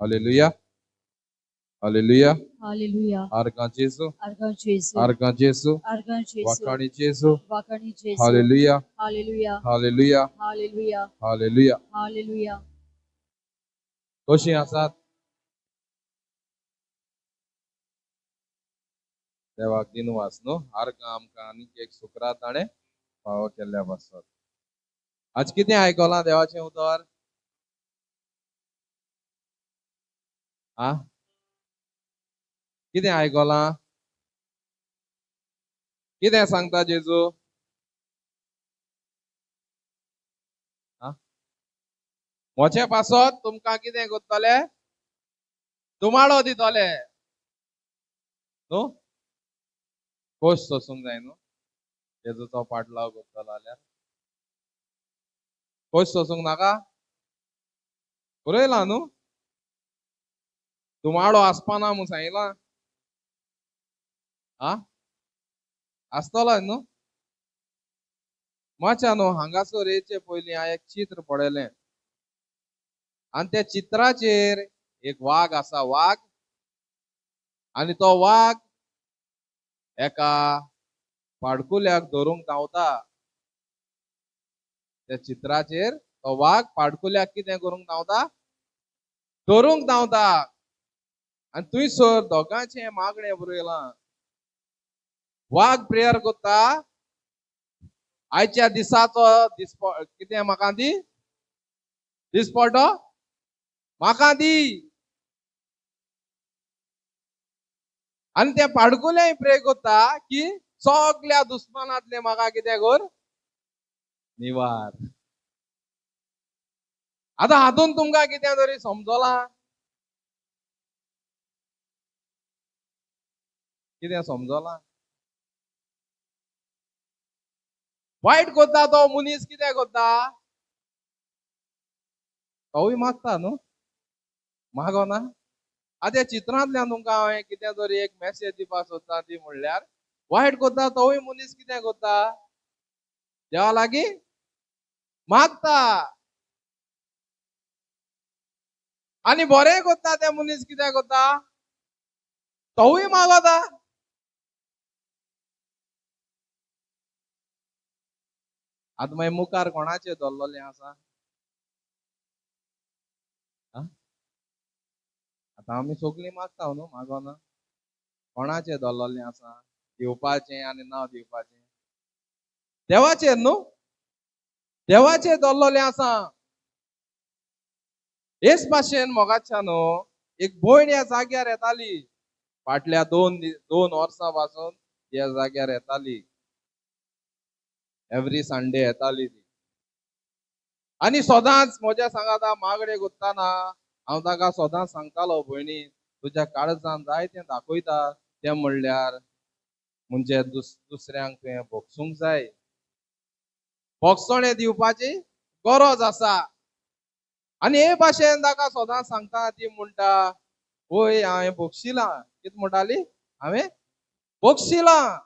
Aleluia. Aleluia. Hallelujah. Argan Jesu. Argan Jesu. Argan Jesu. Argan Jesu. Wakani Jesu. Wakani Jesu. Hallelujah. Hallelujah. Hallelujah. Hallelujah. Hallelujah. Hallelujah. कशी आसात? देवाक दिनवास न्हू आर्गां आमकां आनीक एक शुक्रार ताणें फावो केल्ल्या पासत. आज कितें आयकलां देवाचें उतर? आ कितें आयकलां? कितें सांगता जेजू? मोचे पासत तुमकां कितें करतले? तुमाडो दितले न्हू? खोस सोसूंक जाय न्हू जेजूचो पाटलाव करतलो जाल्यार. खोस सोसूंक नाका? बरयलां न्हू? तुमाडो आसपाना म्हूण सांगिलां. आसतलो न्हू? मातशें न्हू हांगासर येचे पयलीं हांवें एक चित्र पळयलें आनी त्या चित्राचेर एक वाघ आसा वाघ आनी तो वाघ एका पाडकुल्याक धरूंक धांवता. त्या चित्राचेर तो वाघ पाडकुल्याक कितें करूंक धांवता? धरूंक धांवता. आनी थंयसर दोगांचें मागणें बरयलां. वाघ प्रेयर करता आयच्या दिसाचो कितें म्हाका दी दिसपटो म्हाका दी. आनी त्या पाडकुलेय प्रे करता की सगळ्या दुस्मानांतले म्हाका कितें कर निवार. आतां हातून तुमकां कितें तरी समजलां? कितें समजलां? वायट करता तो मनीस कितें करता? तोय मागता न्हू मागोना. आतां चित्रांतल्यान तुमकां हांवें कितें तरी एक मॅसेज दिवपाक सोदता ती म्हणल्यार वायट करता तोय मनीस कितें करता? देवा लागीं मागता. आनी बरें करता ते मनीस कितें करता? तोय मागता. आतां मागीर मुखार कोणाचें धरलेलें आसा? आतां आमी सगळीं मागता न्हू मागोना. कोणाचें धरलेलें आसा? दिवपाचें आनी न दिवपाचें देवाचेर न्हू. देवाचेर धरलेलें आसा. हेच भाशेन मोगाच्या न्हू एक भयण ह्या जाग्यार येताली. फाटल्या दोन वर्सां पासून ह्या जाग्यार येताली. एवरी संडे येताली ती. आनी सदांच म्हज्या सांगाता मागणे करतना हांव ताका सदांच सांगतालो भयणी तुज्या काळजान जाय तें दाखयता तें म्हणल्यार म्हणजे दुसऱ्यांक तुवें भोगसूंक जाय. भोगसणे दिवपाची गरज आसा. आनी हे भाशेन ताका सदांच सांगता ती म्हणटा वय हांवें भोगशिलां. कितें म्हणटाली? हांवें भोगशिलां.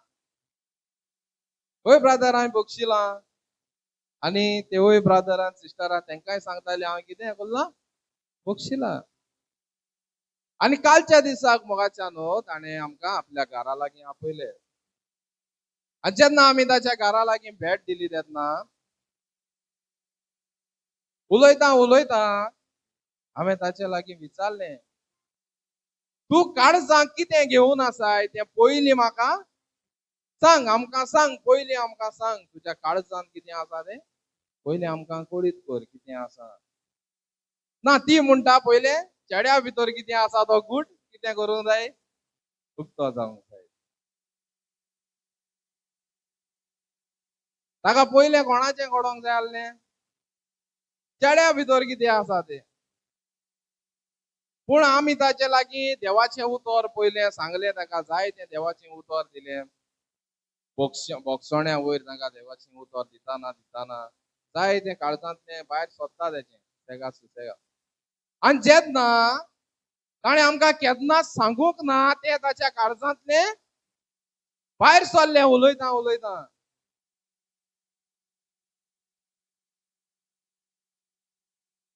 वय ब्रदर हांवें भोगशिलां. आनी तेवूय ब्रदर आनी सिस्टरां तेंकाय सांगताली हांवें कितें केलां? भोगशिलां. आनी कालच्या दिसाक मोगाच्या न्हू ताणें आमकां आपल्या घरा लागीं आपयले. आनी जेन्ना आमी ताच्या घरा लागीं भेट दिली तेन्ना उलयता हांवें ताचे लागीं विचारलें तूं काळजांत कितें घेवन आसाय तें पयलीं म्हाका सांग. आमकां सांग पयलीं आमकां सांग तुज्या काळजांत कितें आसा तें पयलीं आमकां कळीत कर कितें आसा. ना ती म्हणटा पयलें चेड्या भितर कितें आसा तो गूट कितें करूंक जाय? उक्तो जावंक जाय. ताका पयलें कोणाचें कळोंक जाय आसलें? चेड्या भितर कितें आसा तें. पूण आमी ताचे लागीं देवाचें उतर पयलें सांगलें ताका जाय तें देवाचें उतर दिलें. भोगसण्या वयर ताका देवाचें उतर दितना जाय तें काळजांतलें भायर सरता तेका सुसेगा. आनी जेन्ना ताणें आमकां केन्नाच सांगूंक ना तें ताच्या काळजांतलें भायर सरलें उलयता.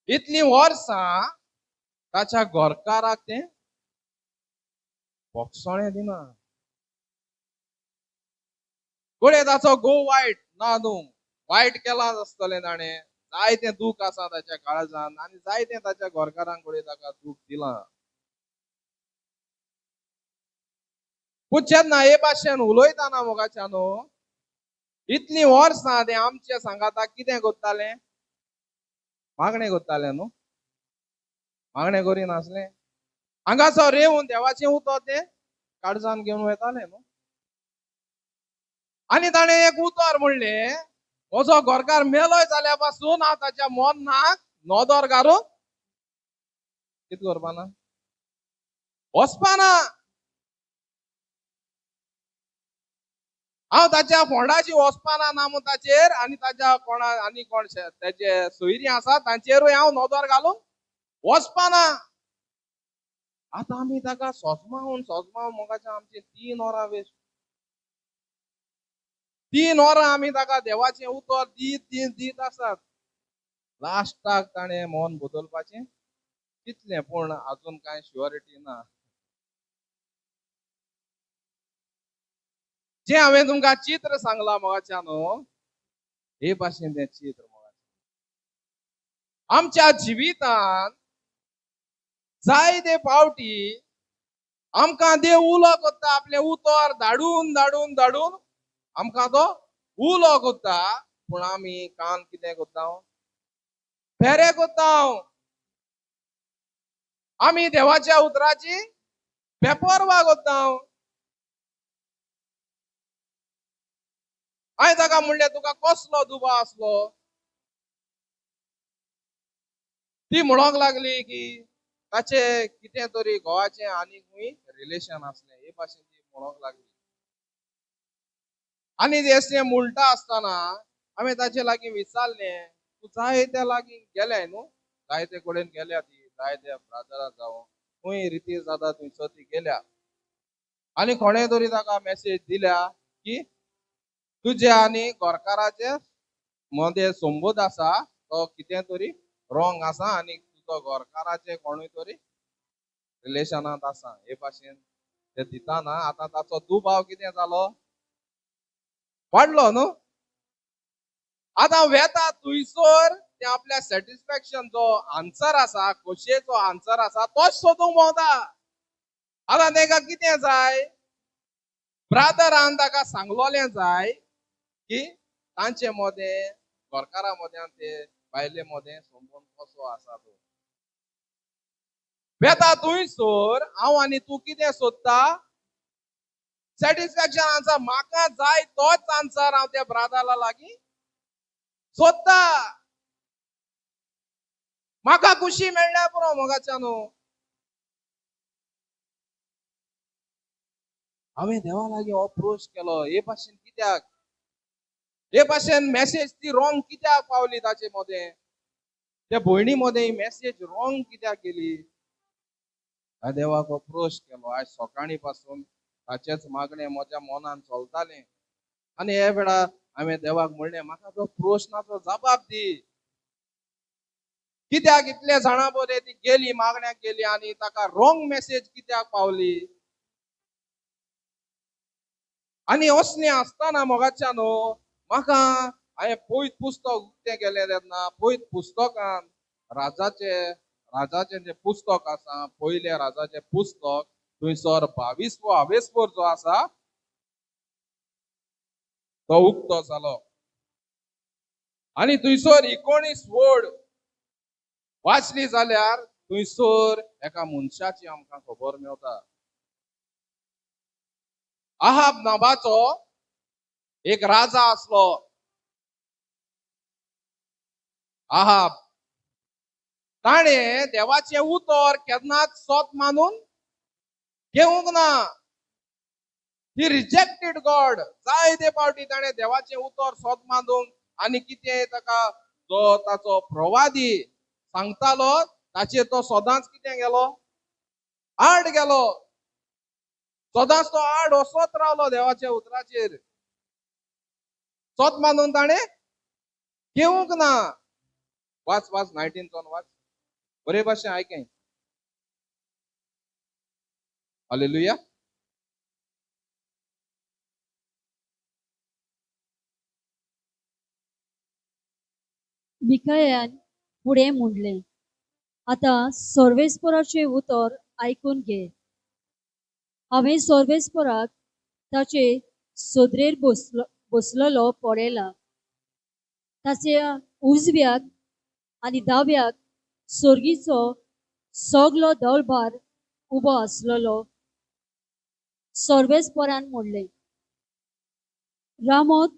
इतलीं वर्सां ताच्या घरकाराक ते बोगसोळें दिना. फुडें ताचो घोव वायट ना न्हू, वायट केलां आसतलें ताणें, जायतें दूख आसा ताच्या काळजांत आनी जायतें ताच्या घरकारांक फुडें ताका दूख दिलां. पूण जेन्ना हे भाशेन उलयतना मोगाच्यानो इतलीं वर्सां ते आमचे सांगाता कितें करताले, मागणें करताले न्हू, मागणें करिनासले. हांगासर येवन देवाचें उतर ते काळजान घेवन वताले न्हू. आनी ताणें एक उतर म्हणलें, म्हजो घरकार मेलोय जाल्या पासून हांव ताच्या मरणाक नदर घालूंक कितें करपाना, वचपाना. हांव ताच्या फोंडाची वचपाना नामताचेर आनी ताच्या कोणा आनी कोण ताचे सोयरी आसा तांचेरूय हांव नदर घालूंक वचपाना. आतां आमी ताका सोजमावन मोगाच्या आमची 3 वरां वेस्ट. 3 वरां आमी ताका देवाचें उतर दीत आसात. लास्टाक ताणें मन बदलपाचें चिंतलें पूण अजून कांय श्युअरिटी ना. जे हांवें तुमकां चित्र सांगलां मोगाच्यानो, हे भाशेन तें चित्र आमच्या जिवितांत जायते फावटी आमकां देव उलो करता, आपलें उतर धाडून धाडून धाडून आमकां तो उलो करता. पूण आमी कान कितें करता, फेरे करता. आमी देवाच्या उतराची बेपरवा करता. हांवें ताका म्हणलें तुका कसलो दुबाव आसलो, ती म्हणोंक लागली की ताचे कितें तरी घोवाचें आनी खूंय रिलेशन आसलें, हे भाशेन ती म्हणोंक लागली. आनी तें म्हणटा आसतना हांवें ताचे लागीं विचारलें, तूं जायत्या लागीं गेलें न्हू, जायते कडेन गेल्या ती, जायत्या ब्रादराक जावं खूंय रिती जाता थंयसर ती गेल्या. आनी कोणें तरी ताका मेसेज दिल्या की तुजे आनी घरकाराचे मध्ये संबंद आसा तो कितें तरी रॉंग आसा आनी तुजो घरकाराचे कोणूय तरी रिलेशनांत आसा. हे भाशेन ते दिताना आतां ताचो दुबाव कितें जालो, वाडलो न्हू. आतां वेता थंयसर ते आपल्या सॅटिस्फॅक्शनचो आन्सर आसा, खोशयेचो आन्सर आसा तोच सोदूंक भोंवता. आतां ताका कितें जाय, ब्रादरान ताका सांगलोलें जाय की तांचे मदें घरकारा मदें ते बायले मदें संबंद कसो आसा तो. वेता थंयसर हांव आनी तूं कितें सोदता, सॅटिस्फॅक्शन आन्सर. म्हाका जाय तोच आन्सर हांव त्या ब्रादरा लागीं सोदता. म्हाका खुशी मेळ्ळ्या पुरो मोगाच्यानो. हांवें देवा लागीं अप्रोच केलो, हे भाशेन कित्याक, हे भाशेन मेसेज ती रॉंग कित्याक पावली ताचे मदें, त्या भयणी मदें मेसेज रॉंग कित्याक गेली. हांवें देवाक अप्रोच केलो. आयज सकाळी पासून ताचेच मागणें म्हज्या मनान चलतालें. आनी हे वेळार हांवें देवाक म्हणलें म्हाका तो प्रश्नाचो जबाब दी. कित्याक इतले जाणां बरें ती गेली, मागण्याक गेली आनी ताका रॉंग मेसेज कित्याक पावली. आनी असलें आसतना मोगाच्यानो म्हाका हांवें पयत पुस्तक उक्तें केलें तेन्ना पयत पुस्तकान राजाचें जें पुस्तक आसा, पयले राजाचें पुस्तक, थंयसर 22वो हावेसपर जो आसा तो उक्तो जालो. आनी थंयसर 19 वड वाचली जाल्यार थंयसर एका मनशाची आमकां खबर मेवता. आहाब नांवाचो एक राजा आसलो. आहाब ताणें देवाचें उतर केन्नाच सोत मानून घेवंक ना. ही रिजेक्टेड गॉड. जायते फावटी ताणें देवाचें उतर सोत मानूंक आनी कितें ताका जो ताचो प्रवादी सांगतालो ताचेर तो सदांच कितें गेलो, आड गेलो. सदांच तो आड वचत रावलो देवाच्या उतराचेर. सोत मानून ताणें घेवंक ना. वाच 19 वाच, बरे भाशेन आयकय. हालेलुया. मिकायान पुढे म्हणले, आता सर्वेस्पराचे उतर ऐकून घे. हांवें सर्वेस्पराक ताचे सदरेर बसलेलो पळयला. ताच्या उजव्याक आनी दाव्याक सर्गीचो सगलो दळभार उबो आसलेलो. सर्वेस्परान म्हणले, रामोत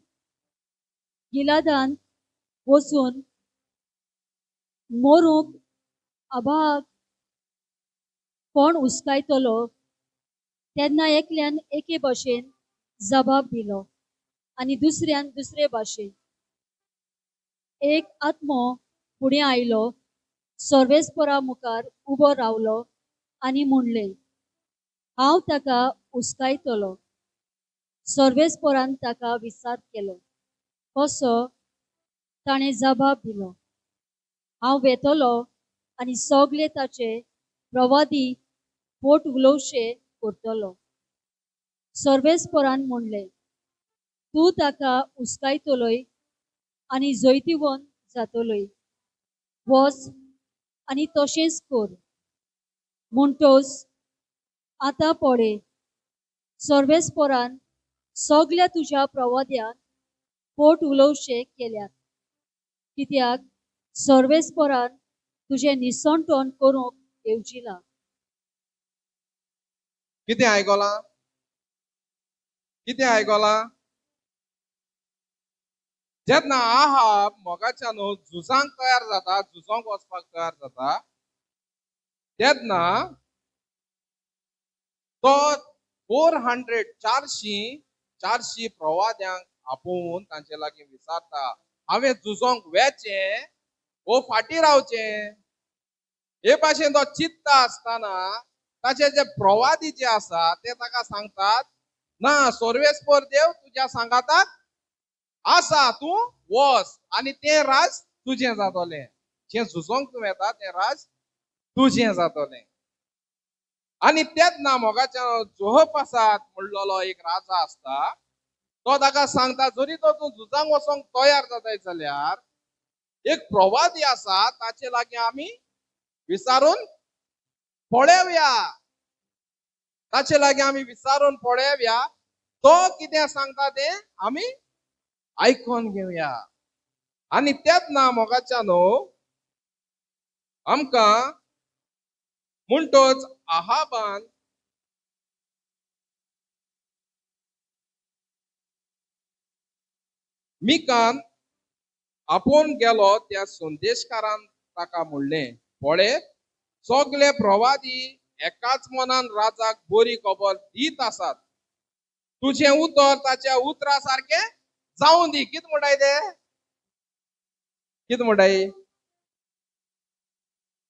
गिलादान वचून मोरूक आबाक कोण उस्कायतलो? तेन्ना एकल्यान एके भाशेन जबाब दिलो आनी दुसऱ्यान दुसरे भाशेन. एक आत्मो फुडें आयलो, सर्वेस्परा मुखार उबो रावलो आनी म्हणले, हांव ताका उस्कायतलो. सर्वेस्परान ताका विचार केलो, कसो? ताणें जबाब दिलो, हांव वेतलो आनी सगळे ताचे प्रवादी पोट उलोवशे करतलो. सर्वेस्परान म्हणले, तूं ताका उस्कायतलोय आनी जैतिवंत जातलोय. वच आनी तशेंच कर. म्हणटोच आतां पळय, सर्वेस्परान सगळ्या तुज्या प्रवाद्यांक पोट उलोवशे केल्यात. कित्याक सर्वेस्परान तुजें निसंतोण करूंक येवजिलां. कितें आयकलां? कितें आयकलां? जेन्ना आहाब मोगाच्यान झुजांक तयार जाता, झुजोंक वचपाक तयार जाता, तेन्ना तो 400 प्रवाद्यांक आपोवन तांचे लागीं विचारता, हांवें झुजोंक वेचें वो फाटीं रावचें? हे भाशेन तो चिंतता आसतना ताचे जे प्रवादी जे आसा ते ताका सांगतात, ना, सर्वेस्पर देव तुज्या सांगाताक आसा, तूं वच आनी तें राज तुजें जातलें. जें झुजोंक तूं येता तें राज तुजें जातलें. आनी तेन्ना मोगाच्या जोहपासात म्हणलेलो एक राजा आसता, तो ताका सांगता, जरी तो तूं झुजांक वचोंक तयार जाताय जाल्यार एक प्रवादी आसा, ताचे लागीं आमी विचारून पळोवया. ताचे लागीं आमी विचारून पळोवया, तो कितें सांगता तें आमी आयकून घेवया. आनी तेन्ना मोगाच्यान आमकां म्हणटोच आहाबान मिकान आपोवन गेलो त्या संदेशकारान ताका म्हणलें, पळय, सगळे प्रवादी एकाच मनान राजाक बरी खबर दीत आसात. तुजें उतर ताच्या उतरा सारकें जावं दी. कितें म्हणटाय ते? कितें म्हणटाय?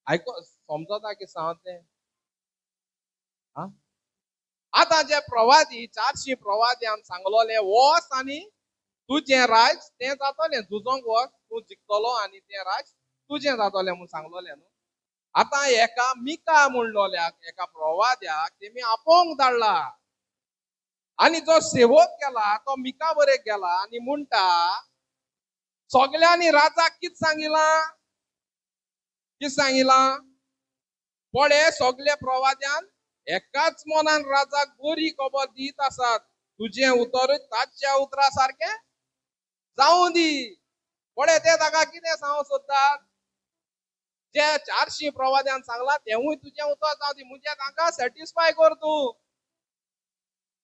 आयको समजता की सांगता तें? आतां जे प्रवादी 400 प्रवाद्यान सांगलोले, वच आनी तुजें राज तें जातलें. झुजोंक वच, तूं जिखतलो आनी तें राज तुजें जातलें म्हूण सांगलोलें न्हू. आतां एका मिका म्हणलोल्याक, एका प्रवाद्याक तेमी आपोवंक धाडला. आनी जो सेवक केला तो मिका बरें गेला आनी म्हणटा, सगळ्यांनी राजाक कितें सांगिलां? कितें सांगिलां? पळय, सगळे प्रवाद्यान एकाच मनान राजाक बरी खबर दीत आसात. तुजें उतर ताच्या उतरा सारकें जावं दी. पळय, ते ताका कितें सांगूंक सोदतात? जे 400 प्रवाद्यान सांगला तेवूय तुजें उतर जावं दी. म्हणजे ताका सॅटिस्फाय कर तूं.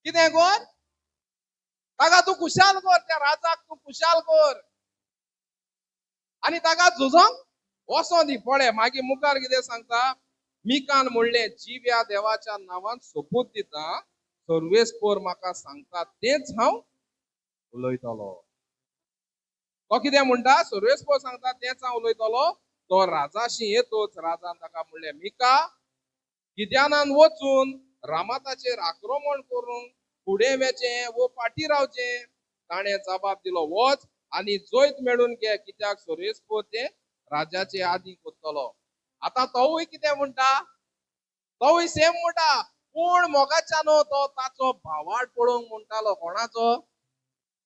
कितें कर? ताका तूं खुशाल कर, त्या राजाक तूं खुशाल कर आनी ताका झुजोंक वचों दी. पळय, मागीर मुखार कितें सांगता? मिकान म्हणलें, जीव्या देवाच्या नांवान सोपूत दिता, सर्वेस्पर म्हाका सांगता तेंच हांव उलयतलो. तो कितें म्हणटा? सर्वेस्पर सांगता तेंच हांव उलयतलो. तो राजाशी येतोच राजान ताका म्हणलें, मिका, गिद्यानान वचून रामाताचेर आक्रमण करून फुडें वेचें वो फाटीं रावचें? ताणें जबाब दिलो, वच आनी जैत मेळून घे, कित्याक सर्वेस्पर तें राजाचे आदी करतलो. आतां तोवूय कितें म्हणटा? तोवूय सेम म्हणटा, कोण मोगाच्यानो तो ताचो भावाड पळोवंक म्हणटालो कोणाचो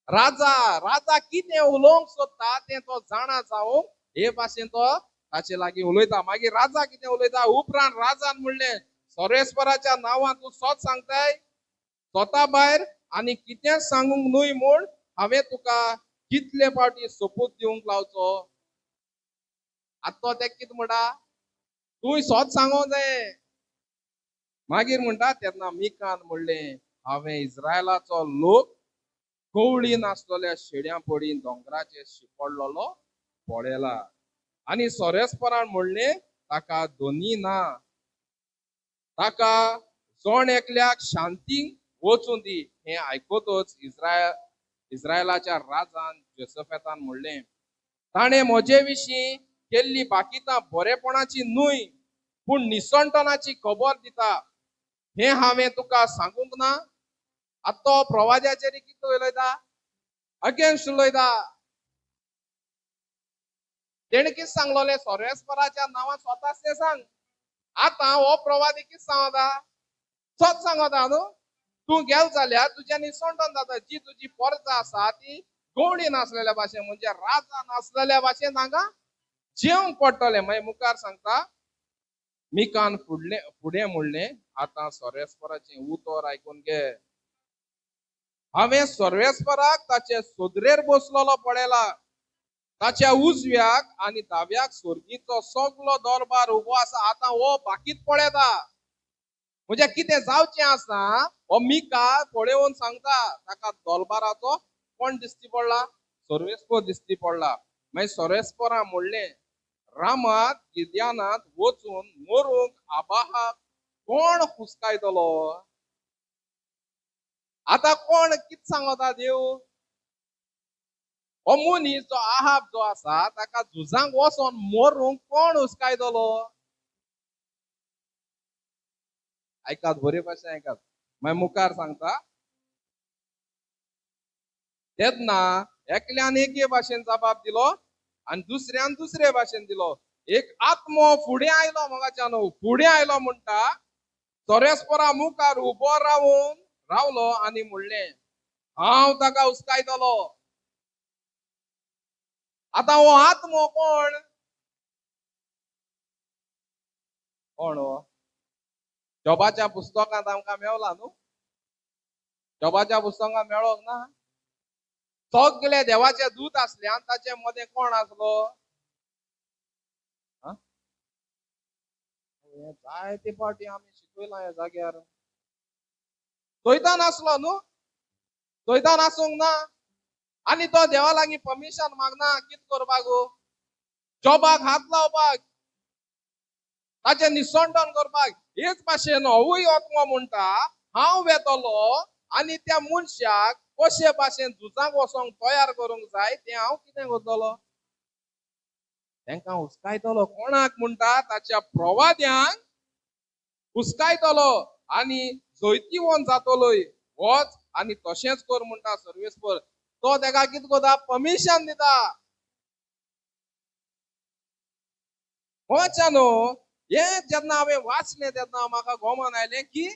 राजा राजा कितें उलोवंक सोदता तें तो जाणा जावंक हे भाशेन तो ताचे लागीं उलयता मागीर राजा कितें उलयता उपरांत राजान म्हणलें सर्वेस्पराच्या नांवान तूं सोच सांगताय स्वता भायर आनी कितें सांगूंक न्हय म्हूण हांवें तुका कितले फावटी सोपूत दिवंक लावचो आतां तो तेका कितें म्हणटा तूं सोच सांगोंक जाय मागीर म्हणटा तेन्ना मिकान म्हणलें हांवें इस्रायलाचो लोक कवळी नासलेल्या शेड्या पडीन दोंगराचेर शिपडलेलो पळयला आनी सोरेस्परान म्हणलें ताका दोनी ना ताका जोण एकल्याक शांतीक वचून दी हें आयकतच इस्रायलाच्या राजान जोसेफेतान म्हणलें ताणें म्हजे विशीं केल्ली बाकीतां बरेपणाची न्हय पूण निसणटणाची खबर दिता हें हांवें तुका सांगूंक ना आतां तो प्रवाद्याचेर कितें उलयता अगेन्स्ट उलयता तेणें कितें सांगलोलें सर्वेस्पराच्या नांवान स्वताच तें सांग आतां हो प्रवादी कितें सांगता सोच सांगता न्हू तूं गेल जाल्यार तुज्या निसणटण जाता जी तुजी परजा आसा ती गवळी नासलेल्या भाशेन म्हणजे राजा नासलेल्या भाशेन तांकां जेवंक पडटलें मागीर मुखार सांगता मिकान फुडें म्हणलें आतां सर्वेस्पराचें उतर आयकून घे हांवें सर्वेस्पराक ताचे सोदरेर बसलेलो पळयला ताच्या उजव्याक आनी दाव्याक सुर्गीचो सगलो दरबार उबो आसा आतां हो बाकीत पळयता म्हणजे कितें जावचें आसा हो मिका पळयोवन सांगता ताका दरबाराचो कोण दिसती पडला सर्वेस्पर दिसती पडला मागीर सर्वेस्परान म्हणलें रामात गिद्यानात वचून मरूंक आबाहाक कोण हुस्कायतलो आतां कोण कितें सांगता देव हो मनीस जो आहाब जो आसा ताका झुजांक वचोन मरूंक कोण हुस्कायतलो आयकात बरे भाशेन आयकात मागीर मुखार सांगता तेन्ना एकल्यान एके भाशेन जबाब दिलो आनी दुसऱ्यान दुसरे भाशेन दिलो एक आत्मो फुडें आयलो मोगाच्यान फुडें आयलो म्हणटा सर्वेस्परा मुखार उबो रावलो आनी म्हणलें हांव ताका हुस्कायतलो आतां हो आत्मो कोण हो जॉबाच्या पुस्तकांत आमकां मेवला न्हू जॉबाच्या पुस्तकांत मेळोंक ना सगळे देवाचे दूत आसल्यान ताचे मध्ये कोण आसलो जायते फावटी आमी शिकयला ह्या जाग्यार सैतान आसलो न्हू सैतान आसूंक ना आनी तो देवा लागीं परमिशन मागना कितें करपाक जॉबाक हात लावपाक ताचे निसंटन करपाक हेच भाशेन होवूय आत्मो म्हणटा हांव वेतलो आनी त्या मनशाक कशे भाशेन झुजाक वचोंक तयार करूंक जाय तें हांव कितें करतलो तांकां हुस्कायतलो कोणाक म्हणटा ताच्या प्रवाद्यांक हुस्कायतलो आनी जैतिवंत जातलोय वच आनी तशेंच कर म्हणटा सर्वेस्पर तो ताका कितें करता परमिशन दिता वचा न्हू हे जेन्ना हांवें वाचलें तेन्ना म्हाका गोमन आयलें की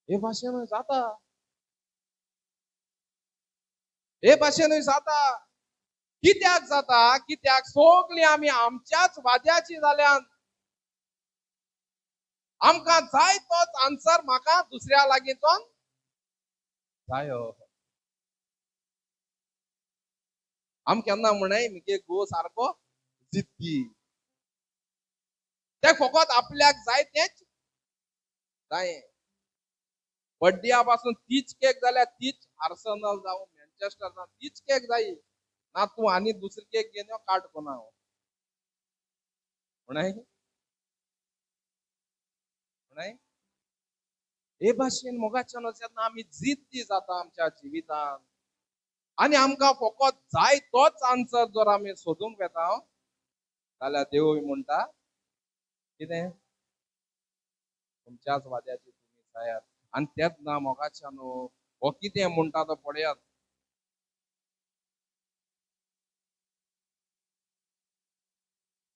हे भाशेनूय जाता हे भाशेनूय जाता कित्याक जाता कित्याक सगळीं आमी आमच्याच वाद्याची जाल्यान आमकां जाय तोच आन्सर म्हाका दुसऱ्या लागींचो जायो आम केन्ना म्हणय मुगे घोव सारको जिद्दी ते फकत आपल्याक जाय तेच जाय बड्ड्या पासून तीच केक जाल्यार तीच आर्सेनल जावं मॅन्चेस्टर जावं तीच केक जायी ना तूं आनी दुसरी केक घेवन यो काट कोना म्हणय हे भाशेन मोगाच्यान जेन्ना आमी जिद्दी जाता आमच्या जिवितान आनी आमकां फकत जाय तोच आन्सर जर आमी सोदूंक वेता जाल्यार देव म्हणटा कितें तुमच्याच वाद्याची तुमी जायात आनी तेन्ना मोगाच्यान हो कितें म्हणटा तो पळयात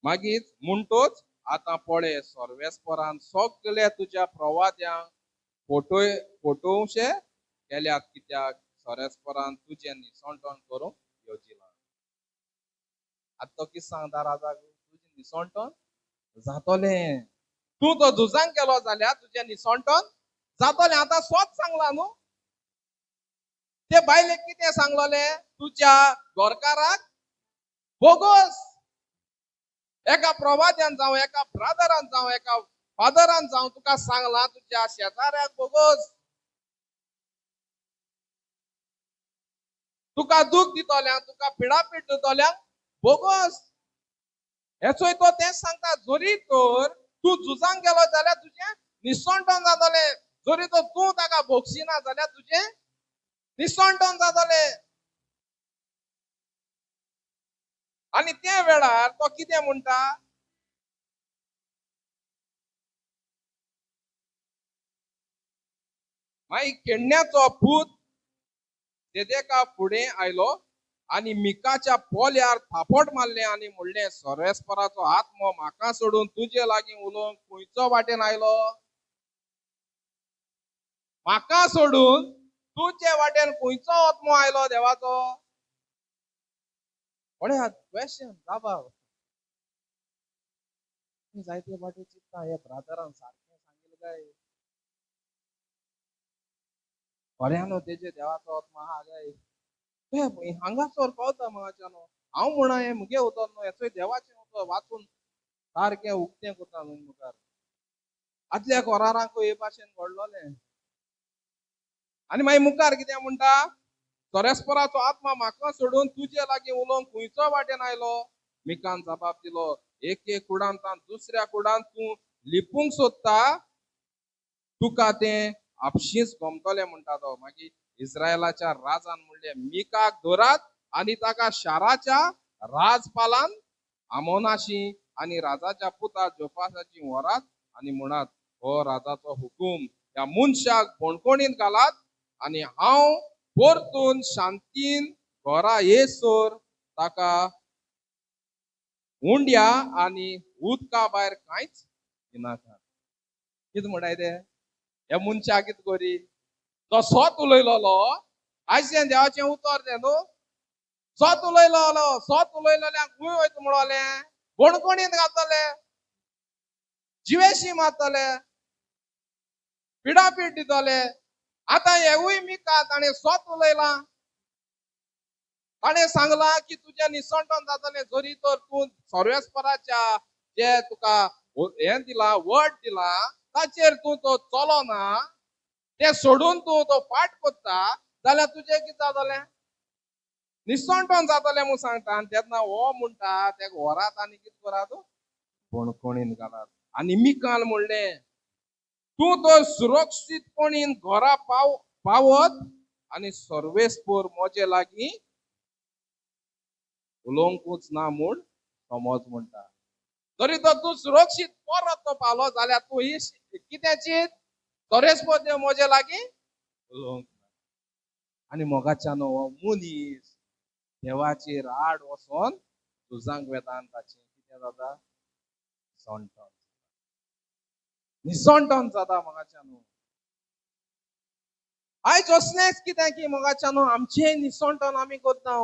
मागीर म्हणटोच आता पळे सर्वेस्परान सगळे तुझ्या प्रवाद्यांक फोटोवशे केल्यात, कित्याक सर्वेस्परान तुझे निसंटण करूंक येवजिला. आता तो कितें सांगता राजाक, तुझे निसंटण जातोलें. तू तो झुजांक केलो जाल्यार तुझे निसंटण जातोलें. आता स्वच सांगला न्हू. ते बायलेक कितें सांगलोले, तुझ्या घरकाराक बोगस. एका प्रवाद्यान जावं, एका ब्रादरान जावं, एका फादरान जावं तुका सांगला तुझ्या शेजाऱ्याक बोगस. तुका दूख दितोल्यांक, तुका पिडापीड दितोल्यांक बोगस. हेचोय तो तेच सांगता, जरी तर तू झुजांक गेलो जाल्यार तुझे निसंटण जातोलें. जरी तर तू ताका भोगशिना जाल्यार तुझे निसंटण जातोलें. आणि त्या वेळार तो कितें म्हणटा, मागीर केन्याचो भूत जेदेका फुडें आयलो आणि मिकाच्या पोल्यार थापट मारले आणि म्हणले, सर्वेस्पराचो आत्मो म्हाका सोडून तुझे लागीं उलोवंक खंयचो वाटेन आयलो. म्हाका सोडून तुझे वाटेन खंयचो आत्मो आयलो देवाचो. व्हॉट क्वेश्चन जाबा. जायते फाटी चिंतता, हे ब्रादरान सारकें सांगिल्लें काय, खऱ्यानो तेजे देवाचो आत्मा आहा काय. हांगासर पावता म्हाज्यानो. हांव म्हणा हे मुगे उतर न्हू, हेचोय देवाचें उतर वाचून सारकें उक्तें करता न्हू मुखार. आदल्या कोरारांकूय हे भाशेन घडलोलें. आनी मागीर मुखार कितें म्हणटा, सर्वेस्पराचो आत्मा म्हाका सोडून तुझे लागीं उलोवंक खंयचो वाटेन आयलो. मिकान जबाब दिलो, एके कुडांतान दुसऱ्या कुडांत तूं लिपूंक सोदता, तुका तें आपशींच गमतलें म्हणटा तो. मागीर इस्रायलाच्या राजान म्हणलें, मिकाक धरात आणि ताका शाराच्या राजपालान आमोनाशी आणि राजाच्या पुता जोपासाची व्हरात आणि म्हणात, हो राजाचो हुकूम, ह्या मनशाक भोणकोणीत घालात आणि हांव परतून शांतीन घरा येसोर ताका हुंड्या आणि उदका भायर कांयच दिनाका. कितें म्हणटाय ते, हे मनशाक कितें करी, तो सोत उलयलोलो. आयजें देवाचें उतर तें न्हू. सोत उलयलोल्याक खंय वयता म्हणोलें, भोणकोणीत घालतले, जिवेशी मारतले, पिडापीड दितले. आता हेवूय मिका ताणें सोत उलयलां. ताणें सांगलां की तुझे निसंटण जातलें, जरी तर तूं सर्वेस्पराच्या जे तुका हे दिला, वर्ड दिला, ताचेर तूं तो चलोना, ते सोडून तूं तो फाट कोत्ता जाल्यार तुजें कितें जातलें, निसंटण जातलें म्हूण सांगता. आनी तेन्ना हो म्हणटा, तेका व्हरात आनी कितें करात, भोणकोणीन घालात. आनी मिकान म्हणलें, तूं तो सुरक्षीतपणीन घरा पावत आनी सर्वेस्पर म्हजे लागीं उलोवंकूच ना म्हूण समज म्हणटा. जरी तर तूं सुरक्षीत परत तो पावलो जाल्यार तूं ही कितें चिंत, सर्वेस्पर म्हजे लागीं उलोवंक ना. आनी मोगाच्यानो हो मनीस देवाचेर आड वचोन झुजांक वेता आनी ताचें कितें जाता, निसंटण जाता मोगाच्यानो. आयज असलेंच कितें की मोगाच्यानो आमचें निसंटण आमी करता.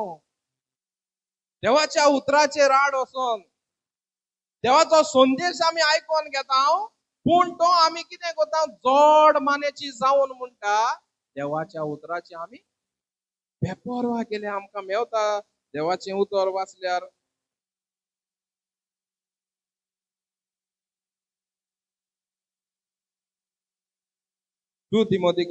देवाच्या उतराचेर आड वचोन देवाचो संदेश आमी आयकोन घेता, पूण तो आमी कितें करता, जड मानेची जावन म्हणटा देवाच्या उतराची आमी बेपरवा केले. आमकां मेवता देवाचें उतर वाचल्यार, टू तिमोथी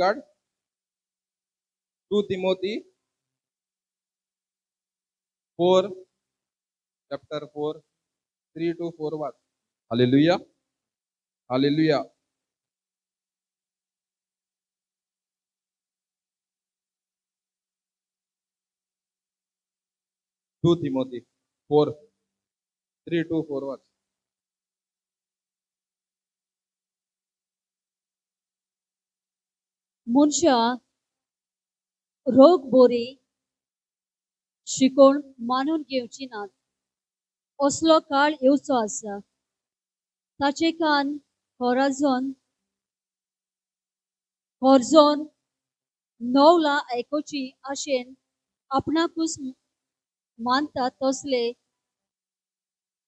4 chapter 4 3 to 4 वाच. Hallelujah, hallelujah. Two Timothy 4 3 to 4 वाच. मनशा रोग बोरी शिकोण मानून घेवची नात, असलो काळ येवचो आसा. ताचे कान खोरजोन नवला ऐकोची आशेन आपणाकूच मानता तसले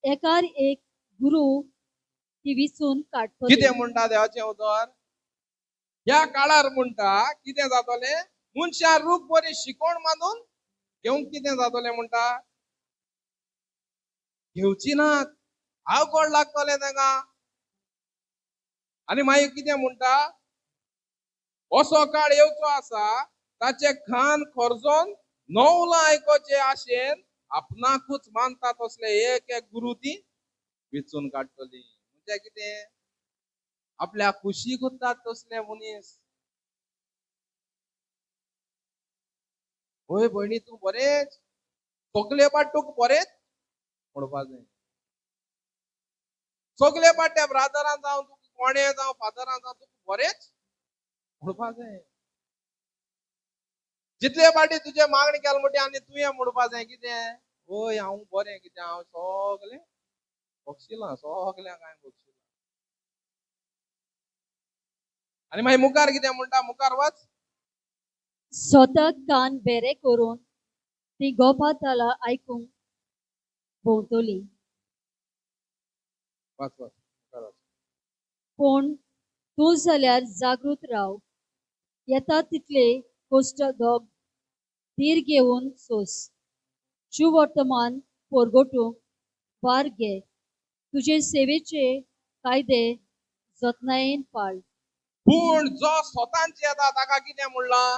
एकार एक गुरु ती विचून काडटली. कितें म्हणटा देवाचें उतर? ह्या काळार म्हणटा कितें जातले? मनशां रूख बरी शिकोण मानून घेवंक कितें जातले म्हणटा? घेवची नात. हांव कोण लागतले तांकां? आनी मागीर कितें म्हणटा? असो काळ येवचो आसा ताचे कान खोरजोन नवला आयकोचे आशेन आपणाकूच मानता तसले एक एक गुरु ती वेचून काडटली. म्हणजे कितें? आपल्या खुशीक उत्तात तसले मनीस. होय भयणी तूं बरेच सगले पाट तुका बरेच म्हणपा जाय. सगले पाट त्या ब्रादरान जावं तुका कोणे जावं फादरान जावं तुका बरेच म्हणपा जाय. जितले पाटी तुजे मागणी केल म्हणटी आनी तुवें म्हणपा जाय कितें? होय हांव बरें कितें हांव सगलें बक्षिलां सगल्या काय बक्षिलां. आनी मागीर मुखार कितें म्हणटा? मुखार वाच. स्वताक कान बेरे करून ती गोपाताला ऐकूंक भोंवतली. वाच वाच मुखार वाच. पूण तूं जाल्यार जागृत राव. येता तितले कश्ट दोग धीर घेवन सोस. सुवर्तमान पोरगोटूंक वार घे. तुजे सेवेचे कायदे जतनायेन पाळ. पूण जो स्वतांची येता ताका कितें म्हणलां?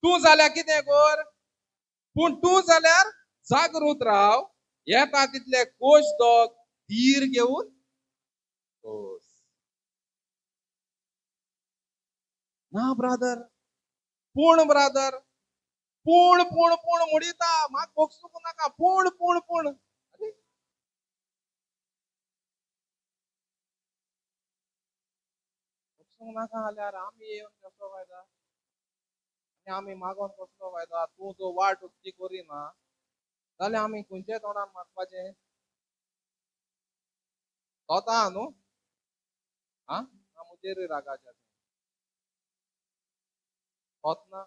तूं जाल्यार कितें कर? पूण तूं जाल्यार जागृत राव. येता तितले कोश दोग धीर घेवन सोस. ना ब्रादर, ब्रादर पूण पूण पूण म्हणिता म्हाका बोगसूंक नाका. पूण पूण पूण अरे बोगसूंक नाका जाल्यार आमी येवन कसो फायदा? आनी आमी मागोन कसलो फायदा? तूं जो वाट उक्ती करिना जाल्यार आमी खंयच्या तोंडान मागपाचें? स्वता न्हू हा ना मुजेर रागाच्या होत ना.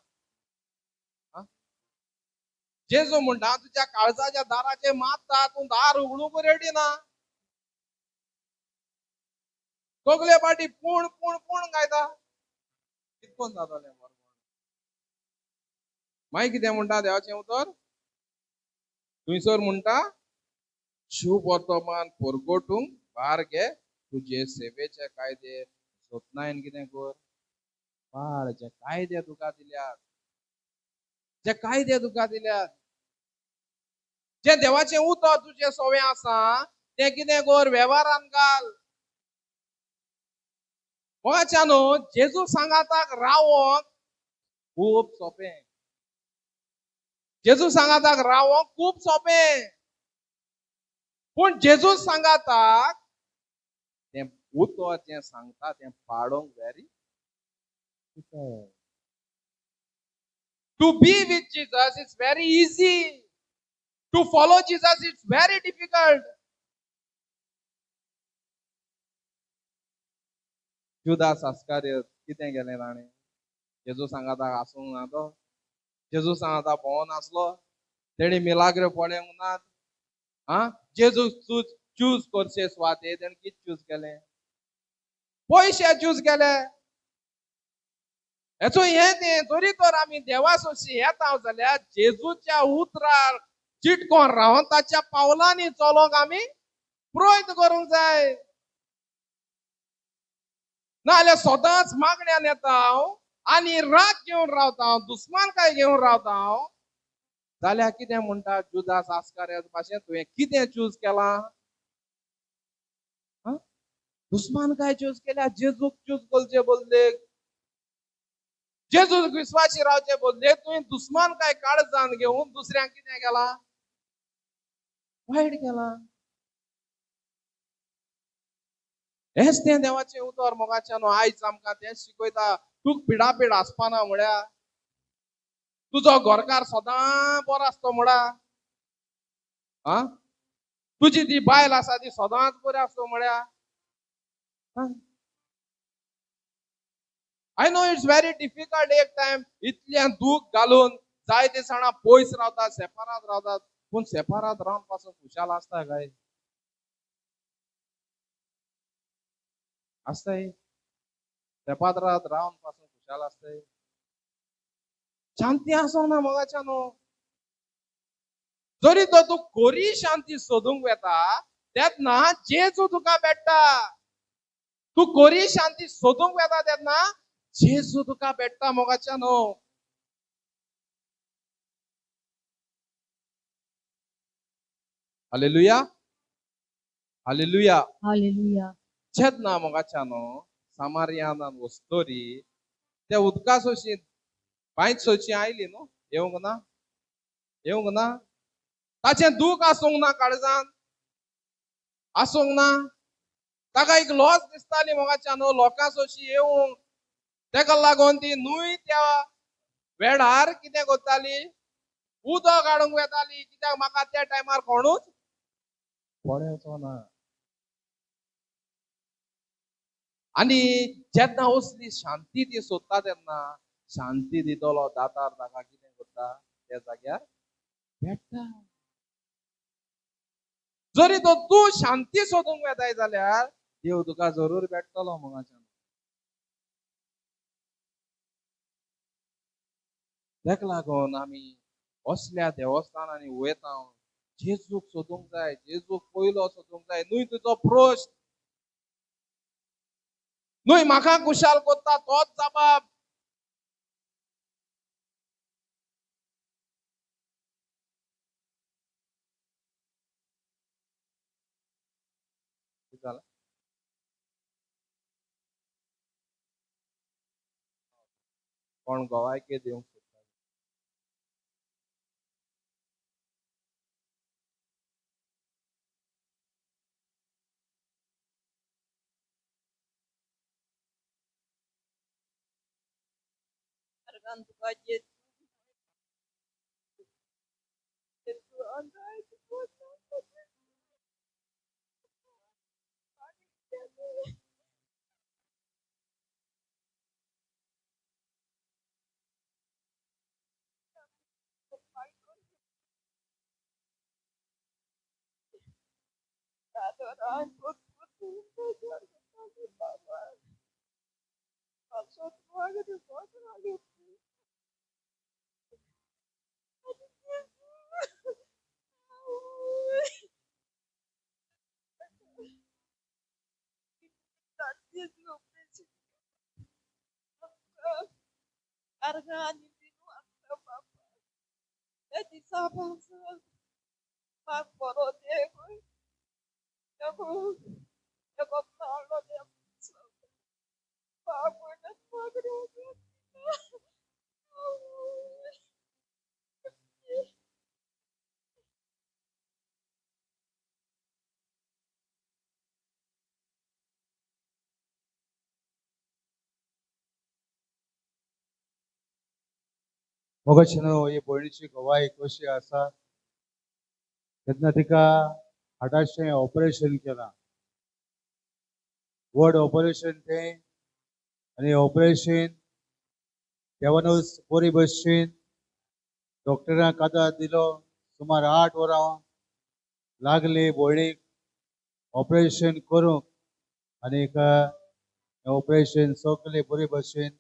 जेजू म्हणटा तुज्या काळजाच्या दाराचेर मारता तूं दार उगडूंक रेडी ना. सगले पाटी पूण पूण पूण गायता. कितकोन जातलें बरोबर? मागीर कितें म्हणटा देवाचें उतर? थंयसर म्हणटा शुभ वर्तमान परगोटूंक भार घे. तुजे सेवेचे कायदे जतनायेन कितें कर? पाळ. जे कायदे तुका दिल्यात, जे कायदे तुका दिल्यात, जे देवाचें उतर तुजे सवे आसा ते कितें कर? वेव्हारान घाल. मोगाच्यानो जेजू सांगाताक रावोंक खूब सोंपें. जेजू सांगाताक रावोंक खूब सोंपें. पूण जेजू सांगाताक तें उतर जें सांगता तें पाळोवंक very difficult. To be with Jesus is very easy. To follow Jesus is very difficult. जुदास इस्कारियोत कितें केलें ताणें? जेजू सांगाताक आसूंक ना तो. जेजू सांगाता भोंवोन आसलो. तेणी मिलाग्र पळोवंक नात. जेजू चूज करचे सुवाते तेणें कितें चूज केलें? पयशे चूज केले. हेचो हें तें तरी तर आमी देवा सोशी येता जाल्यार जेजूच्या उतरार चिटकोन रावन ताच्या पावलांनी चलोंक आमी प्रयत्न करूंक जाय. नाजाल्यार सदांच मागण्यान येता हांव आनी राग घेवन रावता हांव, दुस्मानकाय घेवन रावता हांव जाल्यार कितें म्हणटा जुदास इस्कारियोत भाशेन तुवें कितें चूज केलां? दुस्मानकाय चूज केल्या. जेजूक चूज करचे बदलेक, जेजूक विश्वासी रावचे बदलेक तुवें दुस्मानकाय काळजान घेवन दुसऱ्यांक कितें केलां? वायट केलां. हेच तें देवाचें उतर मोगाच्यानो. आयज आमकां तेंच शिकयता. तुका पिडापीड आसपाना म्हळ्यार, तुजो घरकार सदां बरो आसता म्हळ्यार तुझी ती बायल आसा ती सदांच बरी आसतो म्हळ्या I know it's very difficult एक टाइम इतल्यान दूख घालून जाय ते सणा पयस रावतात सेपारात रावतात पूण सेपारात रावन पासून खुशाल आसता काय आसताय सेपारात रावन पासून खुशाल आसताय शांती आसोंक ना मोगाच्या न्हू जरी तो तू खरी शांती सोदूंक वेता तेन्ना जेजू तुका भेटता तू खरी शांती सोदूंक वेता तेन्ना जेजू तुका भेटता मोगाच्या न्हू हालेलुया हालेलुया हालेलुया जेन्ना मोगाच्या न्हू सामारियानान वस्तोरी त्या उदका सोशी बांयच सोशी आयली न्हू येवंक ना ताचें दूख आसूंक ना काळजान आसूंक ना ताका एक लॉस दिसताली मोगाच्या न्हू लोकां सोशी येवंक तेका लागून ती न्हूय त्या वेळार कितें करताली उदक हाडूंक येताली कित्याक म्हाका त्या टायमार कोणूच पळयचो ना आनी जेन्ना असली शांती ती सोदता तेन्ना शांती दितलो दातार ताका कितें करता त्या जाग्यार भेटता जरी तो तू शांती सोदूंक येताय जाल्यार देव तुका जरूर भेटतलो मोगाच्या तेका लागून आमी असल्या देवस्थानांनी वयता जेजूक सोदूंक जाय जेजूक पयलो सोदूंक जाय न्हय तुजो प्रश्न न्हय म्हाका खुशाल करता तोच जबाब जाला कोण गोवायके दिवंक सोदता Argan tuka jet tu andai tu adoran put maksud keluarga di kota lagi Argan hindi mo ang papa. Jadi sabang sa magporode ko. Ako nalo niya sa papa na magrodo. मोगाची ही भयणीची गोवाई कशी आसा तेन्ना तिका हार्टाचें ऑपरेशन केलां व्हड operation तें आनी operation देवानूच बरी भशेन डॉक्टरान कादा दिलो सुमार 8 वरां लागली भयणीक ऑपरेशन करूंक आनीक ऑपरेशन सगळें बरे भशेन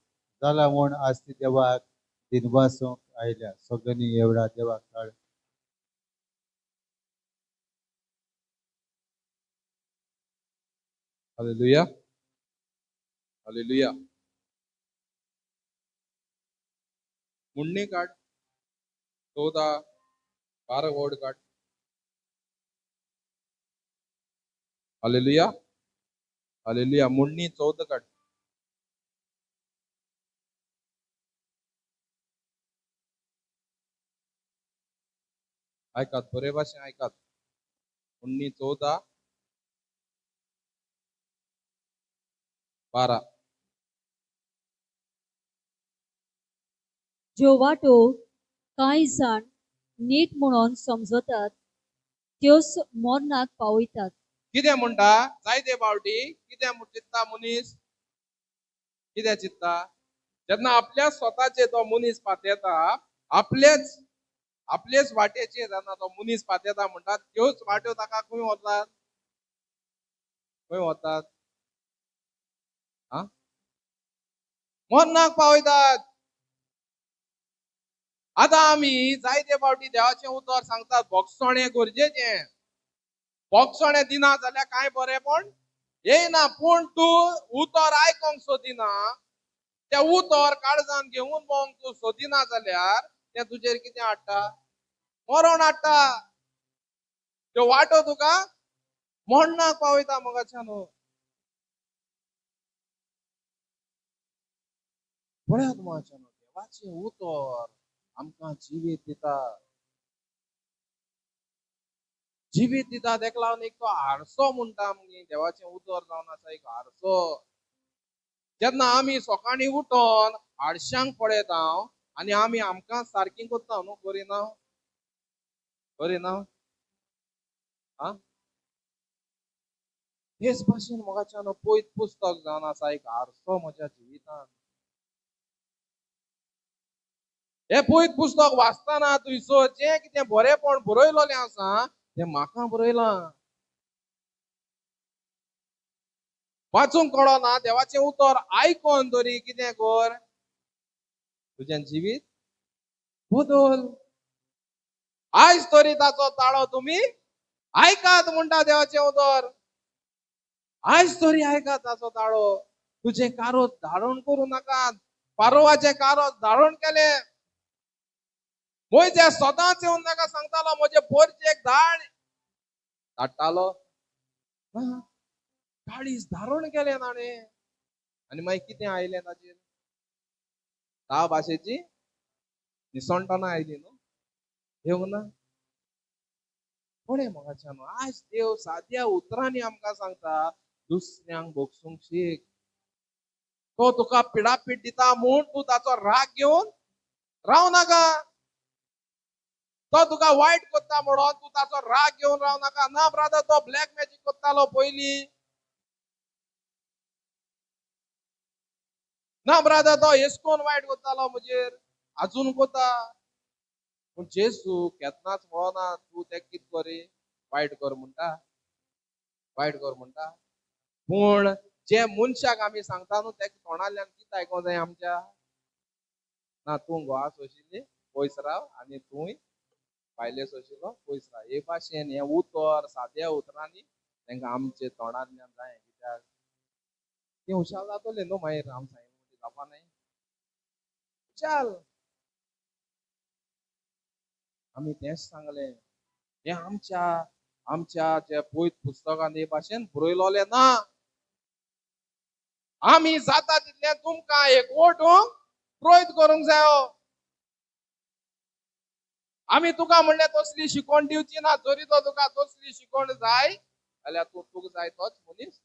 जाला म्हूण आज ती देवाक दिनवासूंक आयल्या सगळ्यांनी एवढा देवाक काळ हालेलुया हालेलुया मुन्नी काढ 14-12 वर्ड काढ हालेलुया हालेलुया मुन्नी 14 काढ ऐकात बरे भाशेन ऐकात मुन्नी 14-12 ज्यो वाटो कांय जाण नीट म्हणून समजतात त्यो मरणाक पावयतात. कितें म्हणटा जायते फावटी कितें चित्ता मनीस कितें चित्ता जेन्ना आपल्या स्वताचे तो मनीस पातयता आपलेच आपलेच वाटेचेर जेन्ना तो मनीस पातयता म्हणटात त्योच वाट्यो ताका खंय वतात खंय वतात मरणाक पावयतात. आतां आमी जायते फावटी देवाचें उतर सांगतात भोगसोणें गरजेचें भोगसोणें दिना जाल्यार कांय बरेंपण येयना पूण तूं उतर आयकोंक सोदिना तें उतर काळजान घेवन भोंवंक तूं सोदिना जाल्यार तें तुजेर कितें हाडटा मरण हाडटा. त्यो वाटो तुका मरणाक पावयता मोगाच्यान. पळयात मोगाच्यान देवाचें उतर आमकां जिवीत दिता जिवीत दिता तेका लागून एक तो हारसो म्हणटा आमी देवाचें उतर जावन आसा एक हारसो. जेन्ना आमी सकाळीं उठोन हारश्यांक पळयता आनी आमी आमकां सारकीं कोत्ता न्हू करिना करिना तेच भाशेन मोगाच्यान पयत पुस्तक जावन आसा एक हारसो म्हज्या जिवितांत. हे पयत पुस्तक वाचतना थंयसर जें कितें बरेंपण बरयलोलें आसा तें म्हाका बरयलां. वाचूंक कळना देवाचें उतर आयकोन तरी कितें कर तुजें जिवीत बदल. आयज तरी ताचो ताळो तुमी आयकात म्हणटा देवाचें उतर. आयज तरी आयकात ताचो ताळो. तुजें कारोत धाडण करूं नाकात. पारोवाचें कारोत धाडण केलें. मोइजेस सदांच येवन ताका सांगतालो म्हजे पोरचेक धाडटालो काळीज धारण केलें ताणें आनी मागीर कितें आयलें ताचेर ता भाशेची निसणटना आयली न्हू येवंक ना. पळय मोगाच्यान आयज देव साद्या उतरांनी आमकां सांगता दुसऱ्यांक भोगसूंक शीक. तो तुका पिडापीड दिता म्हूण तूं ताचो राग घेवन रावं नाका. तो तुका वायट कोत्ता म्हणून तूं ताचो राग घेवन रावं नाका. ना ब्रदर तो ब्लॅक मॅजीक कोत्तालो पयलीं ना ब्रदर तो एसकोन वायट कोत्तालो म्हजेर आजून कोता. पूण जेजू केन्नाच म्हणना तूं तें कितें करी वायट कर म्हणटा वायट कर म्हणटा. पूण जे मनशाक आमी सांगता न्हू तेका तोंडांतल्यान कितें आयकोंक जाय आमच्या ना तूं घोवा सोशिल्ली पयस राव आनी तूंय बायले सोशिल्लो पयस राव. हे भाशेन हें उतर साद्या उतरांनी तांकां आमचे तोंडांतल्यान जाय कित्याक ती हुशाल जातली न्हू मागीर राम सांगिल्लें जावपा न्हय. चल आमी तेंच सांगलें हें आमच्या जे पयत पुस्तकांत हे भाशेन बरयलोलें ना. आमी जाता तितलें तुमकां एकवटूंक प्रयत्न करूंक जायो. आमी तुका म्हणलें तसली शिकवण दिवची ना. जरी तो तुका तसली शिकवण जाय जाल्यार तूं तुका जाय तोच मनीस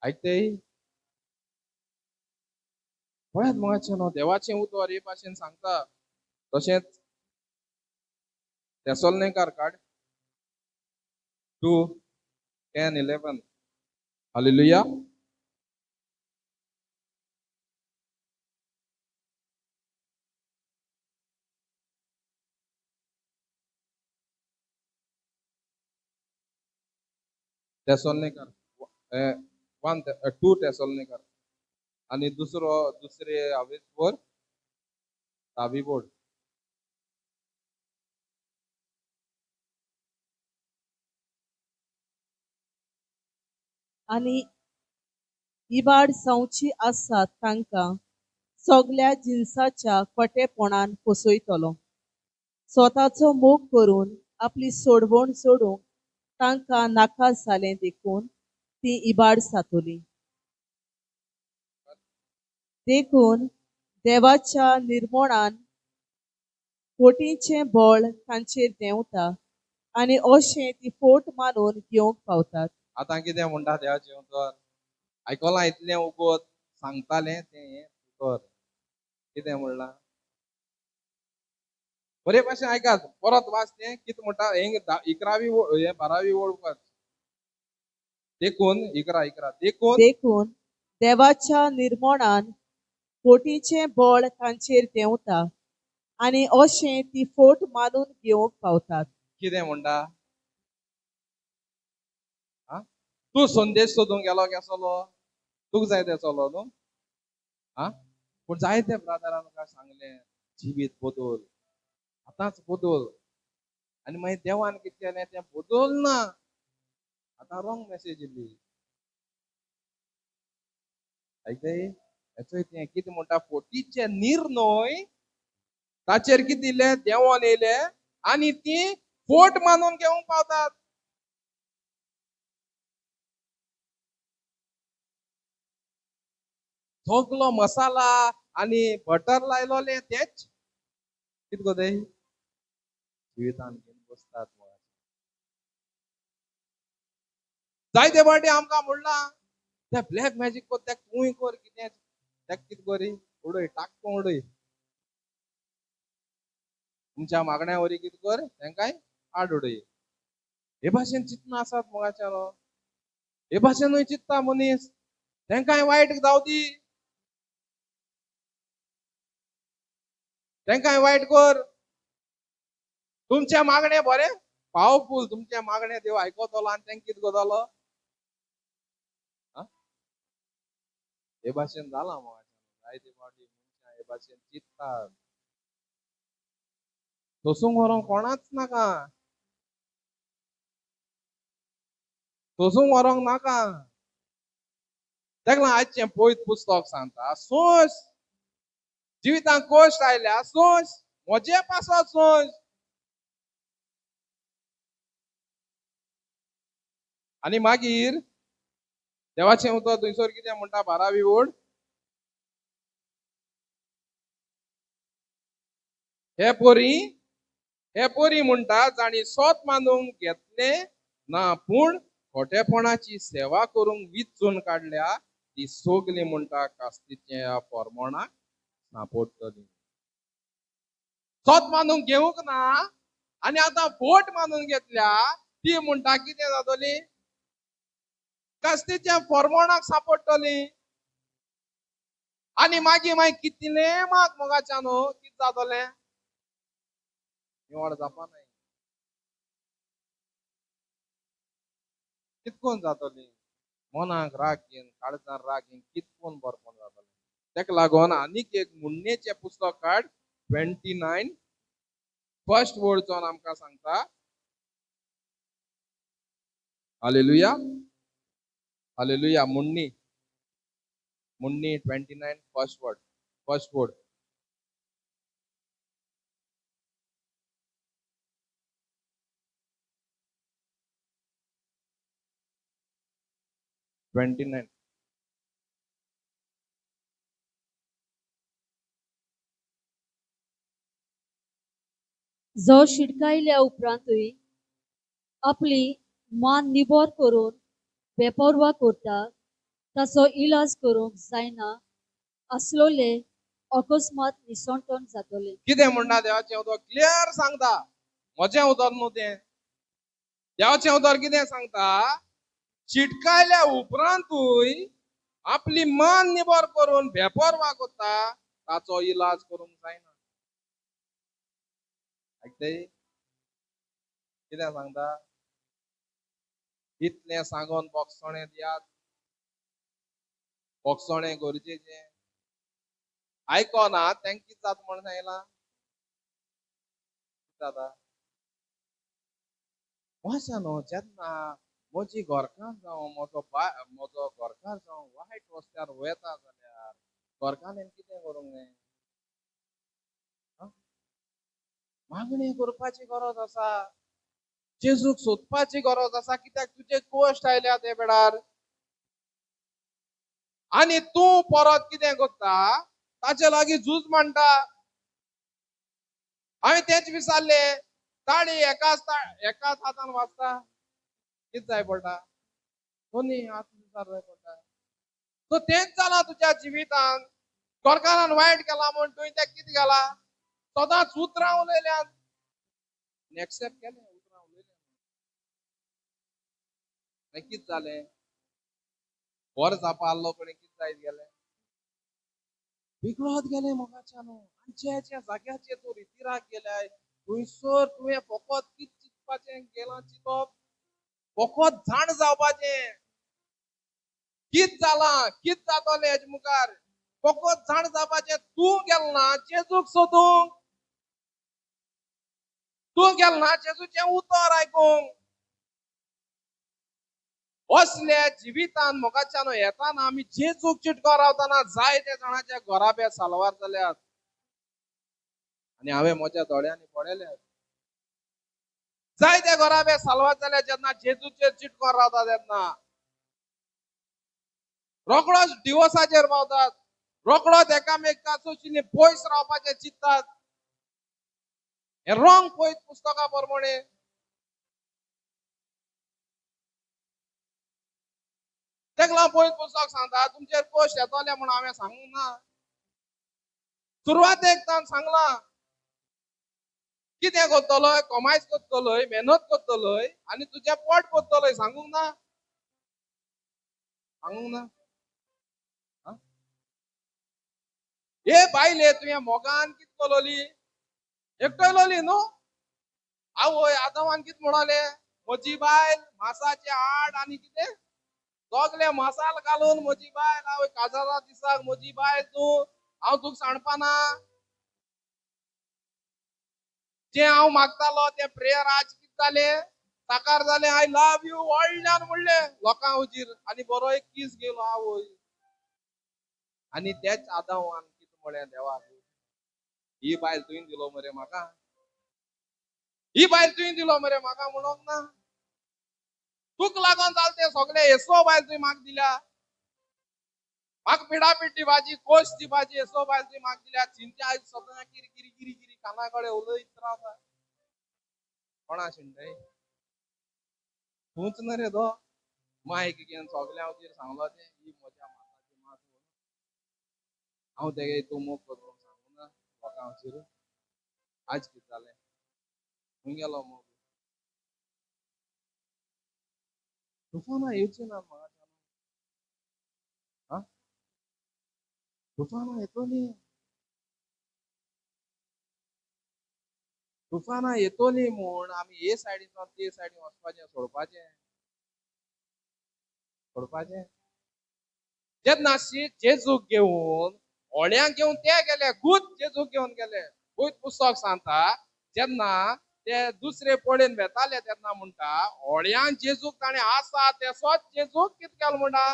आयकतय. पळयात मोगाच्यान देवाचें उतर हे भाशेन सांगता. तशेंच थेसलोनिकार कार्ड 2:10-11 हालेलुया. थेसलोनिकार 2 थेसलोनिकार आनी दुसरे हावें वर धावी बोर्ड आनी इबाड जावची आसात तांकां सगल्या जिन्साच्या खोटेपणान फसयतलो. स्वताचो मोग करून आपली सोडवण सोडूंक तांकां नाका जालें देखून ती इबाड जातली. देखून देवाच्या निर्मोणान फोटीचें बळ तांचेर देंवता आनी अशें ती फोट मारून घेवंक पावतात. आतां कितें म्हणटा देवाचें उतर आयकलां इतलें उगोत सांगतालें तें हें उतर कितें म्हणलां बरे भाशेन ऐकात परत वाचते कित म्हणटा हे 12वी ओळ वाच. देखून इकरा देखून देखून देवाच्या निर्मोणान फोटीचें बळ तांचेर देंवता आनी अशें ती फोट मानून घेवंक पावतात. कितें म्हणटा हा तू संदेश सोदूंक गेलो केसलो तुका जाय ते चलो न्हू हा पूण जायते ब्रादरान काय सांगलें जिवीत बदल आतांच बदल आनी मागीर देवान कितें केलें तें बदल ना आतां रॉंग मेसेज इल्ली आयकय हेचो तें कितें म्हणटा फोटीचे निर्णय ताचेर कितें इल्लें देवान येयलें आनी ती फोट मानून घेवंक पावतात. सगलो मसाला आनी बटर लायलोले तेच कितें गो ते जिवितान घेवन बसतात. जायते फावटी आमकां म्हणला ते ब्लॅक मॅजिक कर तेका तूंय कर कितें तेका कितें करी उडय टाक्क उडय तुमच्या मागण्या वरी कितें कर तेंकाय आड उडय हे भाशेन चिंतना आसात मोगाच्यानो हे भाशेनूय चिंतता मनीस तेंकाय वायट जाव दी तेंकाय वायट कर तुमचे मागणे बरे पावरफुल तुमचे मागणे देव आयकतलो आनी तेंका कितें करतलो हे भाशेन जाला मोगाच्यानो जायते फावटी मनशां हे भाशेन चिंततात सोसूंक व्हरोंक कोणाच नाका सोसूंक व्हरोंक नाका तेका लागून आजचें पयत पुस्तक सांगता सोंस जिवितांत कश्ट आयल्या सोंस मजे पासत सोंस आनी मागीर देवाचें उतर थंयसर कितें म्हणटा 12वी ओळ हे पोरी म्हणटा जाणी सोत मानूंक घेतले ना पूण खोटेपणाची सेवा करूंक विचून काडल्या ती सगली म्हणटा कास्तीच्या फॉर्मोणाक सांपडटली. सोत मानूंक घेवंक ना आनी आतां फोट मानून घेतल्या ती म्हणटा कितें जातली कास्तीच्या फॉर्मोणाक सांपडटली आनी मागीर कितले माग मोगाच्यानो कितें जातलें निवड जावपाना कितकोन जातली मनाक राग घेवन काळजान राग घेवन कितकोन बरपण जातलें तेका लागून आनीक एक मुन्नेचें पुस्तक काड 29 फर्स्ट वर्डचो आमकां सांगता hallelujah hallelujah Munni 29 first word 29 जो शिडकायल्या उपरांतूय आपली मान निबोर करून बेपरवा करता ताचो इलाज करूंक जायना असलोले अकस्मात निसंटण जातले. कितें म्हणटा देवाचें उतर क्लियर सांगता म्हजें उतर न्हू तें देवाचें उतर कितें सांगता शिटकायल्या उपरांतूय आपली मान निबोर करून बेपरवा करता ताचो इलाज करूंक जायना. आयकताय कितें सांगता इतलें सांगोन बोगसोणें दियात बोगसोणें गरजेचें आयकोना तेंक कितें जाता म्हण सांगलां जाता न्हू जेन्ना म्हजी घरकार जावं म्हजो घरकार जावं वायट रस्त्यार वयता जाल्यार घरकान्यान कितें करूंक जाय मागणी करपाची गरज आसा जेजूक सोदपाची गरज आसा कित्याक तुजे कश्ट आयल्या ते वेळार आनी तूं परत कितें करता ताचे लागीं झूज मांडटा हांवें तेंच विचारले ताळी एकाच हातान वाजता कितें जाय पडटा दोनी हात विचार जाय पडटा सो तेंच जाला तुज्या जिवितांत घरकारान वायट केला म्हण तुवें तेका कितें केला सदांच उतरां उलयल्यात एक्सेप्ट केले उतरां उलयले मागीर कितें जालें वर जावपा आसलो पण कितें जायत गेलें बिगडत गेलें मोगाच्यान आनी जे जे जाग्याचेर तूं रितीराक गेल्याय थंयसर तुवें फकत कितें चिंतपाचें गेलां चिंतप फकत जाण जावपाचें कितें जालां कितें जातलें हेजे मुखार फकत जाण जावपाचें तूं गेल ना जेजूक सोदूंक तूं गेल ना जेजूचें उतर आयकूंक असल्या जिवितान मोगाच्यान येताना आमी जेजूक चिटको रावतना जायत्या जाणांच्या घराबे सालवार जाल्यात आनी हांवें म्हज्या दोळ्यांनी पळयल्यात जायत्या घराबे सालवार जाल्यात जेन्ना जेजूचेर चिटको रावता तेन्ना रोखडोच डिवोर्साचेर पावतात रोखडोच एकामेकांसून पयस रावपाचें चिंततात हे रॉंग पळयत पुस्तका प्रमाणे तेका लागून पळयत पुस्तक सांगता तुमचेर कश्ट येतले म्हणून हांवें सांगूंक ना सुरवातेक ताण सांगलां कितें करतलोय कमायच करतलोय मेहनत करतलोय आनी तुजें पोट भरतलोय सांगूंक ना सांगूंक ना हे बायले तुवें मोगान कितें कलोली एकटयलोली न्हू आवय आदामान कितें म्हणले म्हजी बायल मासाचे आड आनी कितें दोगले मसाल घालून म्हजी बायल आवय काजारा दिसाक म्हजी बायल तूं हांव तुका सांडपाना जे हांव मागतालो ते प्रेयर आज कितें जालें साकार जालें आय लव यू व्हडल्यान म्हणलें लोकां हुजीर आनी बरो एक किस गेलो आवय आनी तेच आदामान कितें म्हळें देवाक ही बायल तुवें दिलो मरे म्हाका ही बायल तुवें दिलो मरे म्हाका म्हणोंक ना तुका लागोन जालें तें सगळें येसो बायल तुवें म्हाका दिल्या म्हाका पिडापिड्डी भाजी कोश ती भाजी येसो बायल तुवें म्हाका दिल्या चिंत्या आयज सदां किरी किरी किरी किरी काना कडेन उलयत रावता कोणा शिंडय तूंच न्ही रे तो मायक घेवन सगल्या हांव सांगलो तें ही म्हज्या माताची मात हांव तेगे तूं मोग करून सांगू ना लोकांचेर आज कितें जालें खंय गेलो मोग तुफानां येवची ना म्हाका तुफानां येतली तुफानां येतली म्हूण आमी हे सायडींतल्यान ते सायडीन वचपाचें सोडपाचें जेन्ना जेजूक घेवन व्हड्यांक घेवन ते गेले खूद जेजूक घेवन गेले पयत पुस्तक सांगता जेन्ना ते दुसरे पडेन वेताले तेन्ना म्हणटा व्हड्यांक जेजूक ताणें आसा तेसोच जेजूक कितें केलो म्हणटा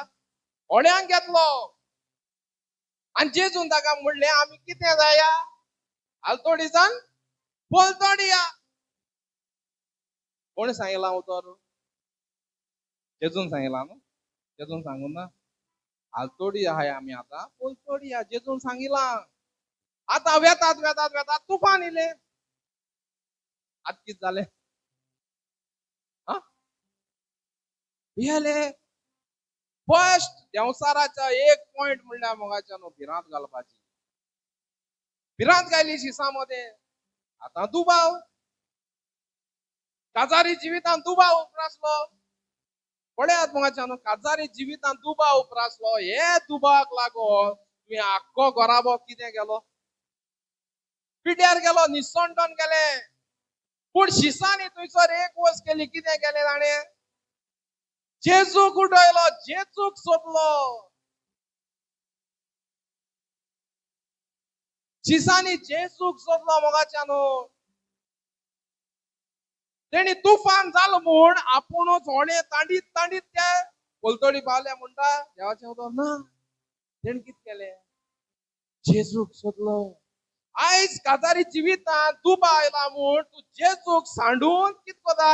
व्हड्यांक घेतलो आनी जेजून ताका म्हणलें आमी कितें जाया आलतोडी जावन बोलतोडी या कोण सांगिलां उतर जेजून सांगिलां न्हू जेजून सांगून ना आलतोडी आहाय आमी आतां बोलतोडी या जेजून सांगिलां आतां वेतात तुफान इले आतां कितें जालें भियेले फर्स्ट देंवसाराचो एक पॉइंट म्हणल्यार मोगाच्यान भिरांत घालपाची भिरांत घायली शिसा मध्ये आतां दुबाव काजारी जिवितान दुबाव उपरासलो पळयात मोगाच्यान काजारी जिवितान दुबाव उपरासलो हे दुबावाक लागोन तुवें आख्खो घराबो कितें गेलो पिड्यार गेलो निसंडोन गेले पूण शिसांनी थंयसर एक वस्त केली कितें केलें ताणें जेजूक उडयलो जेजूक सोदलो शिसांनी जेजूक सोदलो मोगाच्यान तेणी तुफान जालो म्हूण आपुणूच व्हडें तांडीत तांडीत ते कोलतोडी पावले म्हणटा देवाचें उदक ना तेणी कितें केलें जेजूक सोदलो आयज काजारी जिवितांत दुबाव आयला म्हूण तूं जेजूक सांडून कितें कोता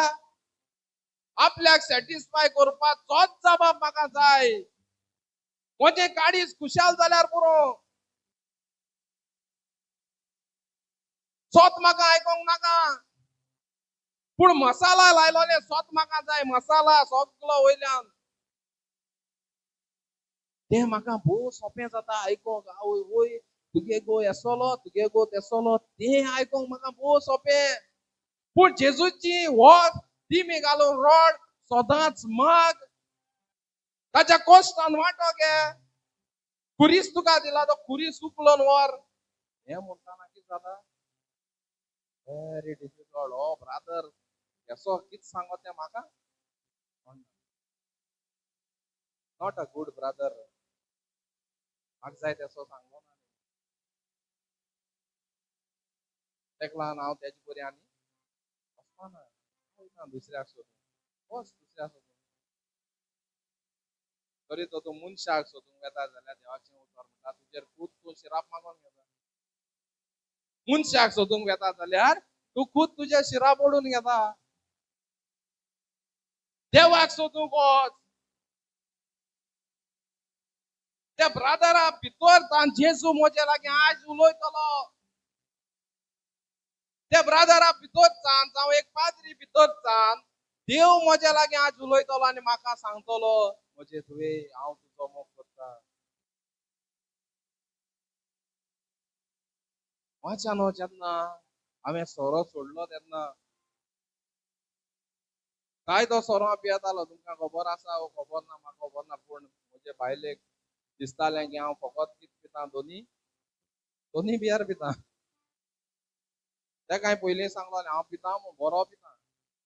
आपल्याक सॅटिस्फाय करपाक तोच जबाब म्हाका जाय म्हजें काडीज खुशाल जाल्यार पुरो सोत म्हाका आयकोंक नाका पूण मसाला लायलोले सोत म्हाका जाय मसाला सगळो वयल्यान तें म्हाका भोव सोंपें जाता आयकोंक आवय वय तुगे गो येसलो तुगे गो तेसलो तें आयकोंक म्हाका भोव सोंपें पूण जेजूची हो दिमी घालून रोड सदांच माग ताच्या कोश्टान वांटो घे खुरीस तुका दिला तो खुरीस उखलून व्हर हे म्हणटाना कितें जाता व्हेरी डिफिकल्ट हो ब्रादर असो कितें सांगो तें म्हाका नॉट अ गुड ब्रादर म्हाका जाय तसो सांगलो ना तेका लागून हांव तेजे बरी आनी वचपाना वयता दुसऱ्याक सोदूंक वच दुसऱ्याक सोदूंक तरी तो तूं मनशाक सोदूंक येता जाल्यार देवाचें उतर म्हणटा तुजेर खूब तूं शिराप मागून घेता मनशाक सोदूंक येता जाल्यार तूं खूद तुजे शिराप ओडून घेता देवाक सोदूंक वच त्या ब्रादरा भितर तान जेजू म्हजे लागीं आज उलयतलो त्या ब्रादरा भितर जावं एक पाद्री भितर देव म्हज्या लागीं आज उलयतलो आनी म्हाका सांगतलो म्हजे तुवें हांव तुजो मोग करता वाच्यानो जेन्ना हांवें सोरो सोडलो तेन्ना काय तो सोरो पियेतालो तुमकां खबर आसा वो खबर ना म्हाका खबर ना पूण म्हजे बायलेक दिसतालें की हांव फकत कितें पिता दोनी बियर पिता तेका हांवें पयलीं सांगलोलें हांव पिता बरो पिता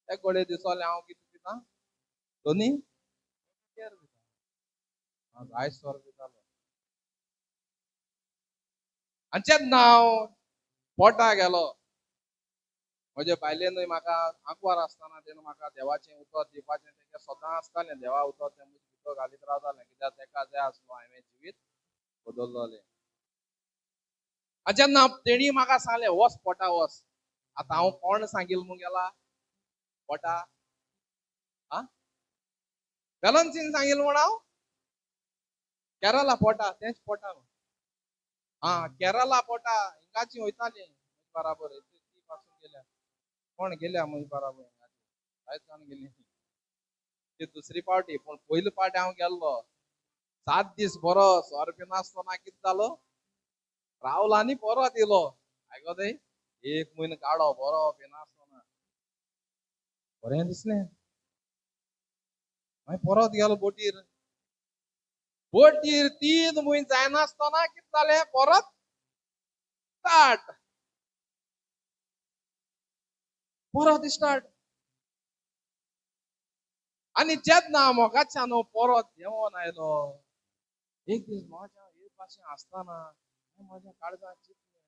एक घडये दिसोलें हांव कितें पिता दोनी बियर पिता हांव जायत सोरो पितालो आनी जेन्ना हांव पोटा गेलो म्हजे बायलेनूय म्हाका आंकवार आसतना तेणें म्हाका देवाचें उतर दिवपाचें तेगे सदां आसतालें देवा उतर तें म्हजें भितर घालीत रावतालें कित्याक तेका जाय आसलो हांवें जिवीत बदल्लोलें आनी जेन्ना तेणी म्हाका सांगलें वच पोटा वच आतां हांव कोण सांगिल म्हूण गेला पोटा आ वेलन्सीन सांगिल म्हूण हांव केरला पोटा तेंच पोटा केरला पोटा हिंगाची वयतालीं बराबर ती पासून गेल्या कोण गेल्या म्हजी बराबर जायत जाण गेली ती दुसरी पावटी पूण पयली पावटी हांव गेल्लो 7 दीस बरो सोरो पिनासतना कितें जालो रावलो आनी परत येयलो आयको थंय 1 म्हयनो काडो बरो पिनासतना बरें दिसलें मागीर परत गेलो बोटीर 3 म्हयने जायनासतना कितें जालें परत स्टार्ट परत स्टार्ट आनी जेन्ना मोगाच्यान परत देंवोन आयलो एक दीस मोगाच्या एक भाशेन आसतना म्हज्या काळजांत चिंतलें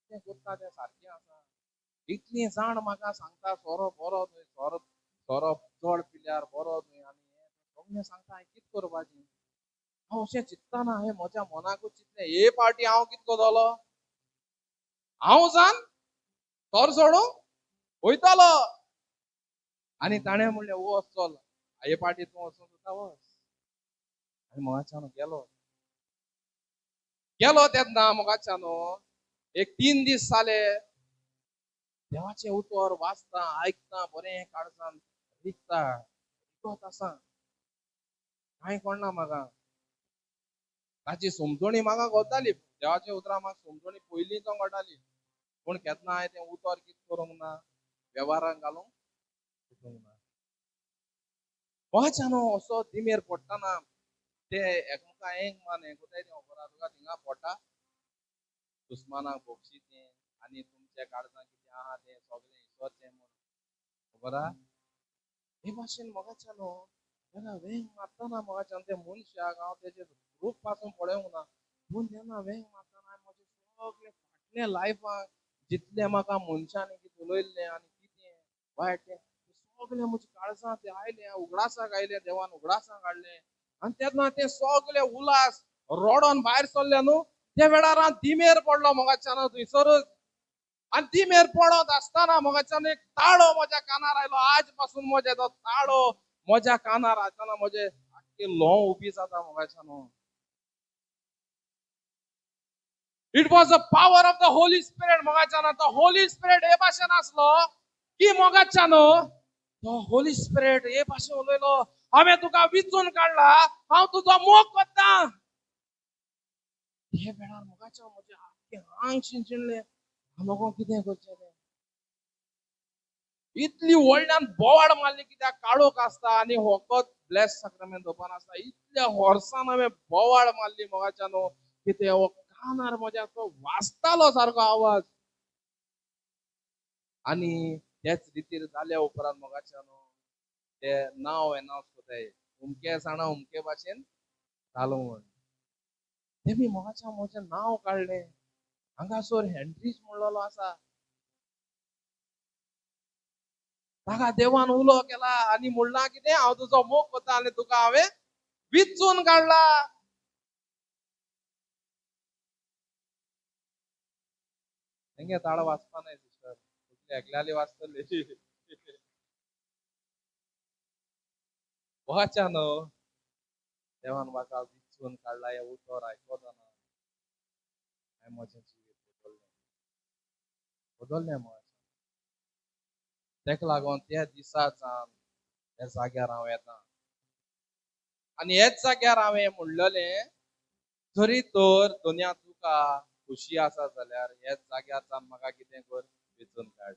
कितें करता तें सारकें आसा इतलीं जाण म्हाका सांगता सोरो बरो न्हय सोरो चड पिल्यार बरो न्हय आनी हें सगळें सांगता हांवें कितें करपाचें हांव अशें चिंत्ताना हांवें म्हज्या मनाकूच चिंतलें हे पावटी हांव कितें कोरतलो हांव जावन सोरो सोडूंक वयतलो आनी ताणें म्हणलें वच चल हे पाटी तूं वचून सुद्दां वच आनी मोगाच्यान गेलो तेन्ना मोगाच्यान एक 3 दीस जाले देवाचें उतर वाचता आयकता बरें काळजान रिकता रिकत आसा कांय कळना म्हाका ताची समजणी म्हाका कळटाली देवाचें उतरां म्हाका समजणी पयलीं तो कळटाली पूण केन्ना हांवें तें उतर कितें करूंक ना वेव्हारांत घालूंक शिकूंक ना मोगाच्यान असो दिमेर पडटना ते एकामेका हेंग मान हें कोताय तें खबर आहा तुका थिंगा पोटा दुस्मानाक बोक्षी तें आनी तुमच्या काळजांत कितें आहा तें सगळें इसोरचें म्हूण खबर आहा हे भाशेन मोगाच्यान तेन्ना वेंग मारतना मोगाच्यान ते मनशाक हांव तेजे रूप पासून पळोवंक ना पूण तेन्ना वेंग मारतना हांवें म्हजें सगळें फाटलें लायफाक जितलें म्हाका मनशांनी कितें उलयल्लें आनी कितें वायट तें सगळें म्हज्या काळजांत तें आयलें उगडासाक आयलें देवान उगडासाक हाडलें आनी तेन्ना तें सगळें उलास रोडोन भायर सरलें न्हू त्या वेळार हांव दिमेर पडलो मोगाच्यान थंयसरूच आनी दिमेर पडत आसतना मोगाच्यान एक ताळो म्हज्या कानार आयलो आज पासून म्हज्या तो ताळो म्हज्या कानार आयतना म्हजें आख्खें ल्हव उबी जाता मोगाच्यान it was the power of the Holy Spirit मोगाच्यान तो होली स्पिरिट हे भाशेन आसलो की मोगाच्यान तो होली स्पिरिट हे भाशेन उलयलो हांवें तुका विचून काडला हांव तुजो मोग करता हे वेळार मोगाच्यान म्हजें आख्खें आंग शिंचिल्लें हांव कितें करचें तें इतली व्हडल्यान बोवाड मारली की त्या काळोख असता आणि होकत ब्लेस सक्रमेंट ओपन असता इतल्या होर्सान हांवें बोवाड मारली मोगाच्या न्हू की ते कानार म्हज्या तो वाजतालो सारको आवाज आणि त्याच रितीर जाल्या उपरांत मोगाच्या न्हू ते नाव अनाउन्स कोताय उमके साणा उमके भाशेन जालो म्हण तेमी मोगाच्या म्हजें नाव काडलें हांगासर हेनरीज म्हणलेलो आसा ताका देवान उलो केला आणि म्हणला कितें हांव तुजो मोग कोता आनी तुका हांवें विचून काडला तेंगे ताळ वाचपा नाय सिस्टर एकल्याली वाचतली वाचा न्हू देवान म्हाका विचून काडला हे उतर आयकोना हांवें म्हजें जिवीत बदललें मग तेका लागोन त्या दिसाच्यान ह्या जाग्यार हांव येता आनी हेच जाग्यार हांवें म्हणलेलें जरी तर दुनिया तुका खुशी आसा जाल्यार हेच जाग्यार म्हाका कितें कर वेचून काड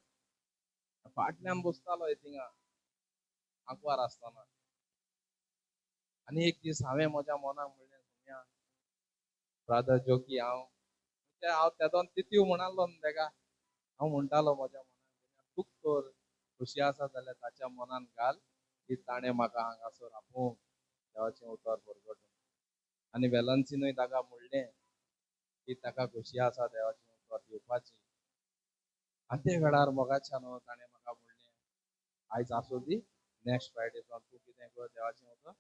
फाटल्यान बसतालो थिंगा आंकवार आसतना आनी एक दीस हांवें म्हज्या मनाक म्हणलें सुम्या ब्रादर जोगी हांव तेदोन तितीव म्हणालो न्ही तेका हांव म्हणटालो म्हज्या मनाक तूक तर खुशी आसा जाल्यार ताच्या मनान घाल की ताणें म्हाका हांगासर आपोवंक देवाचें उतर परगटून आनी वेलन्सीनूय ताका म्हणलें की ताका खुशी आसा देवाचें उतर दिवपाची आनी ते वेळार मोगाच्या न्हू ताणें म्हाका म्हणलें आयज आसूं दी नेक्स्ट फ्रायडेच्यान तूं कितें कर देवाचें उतर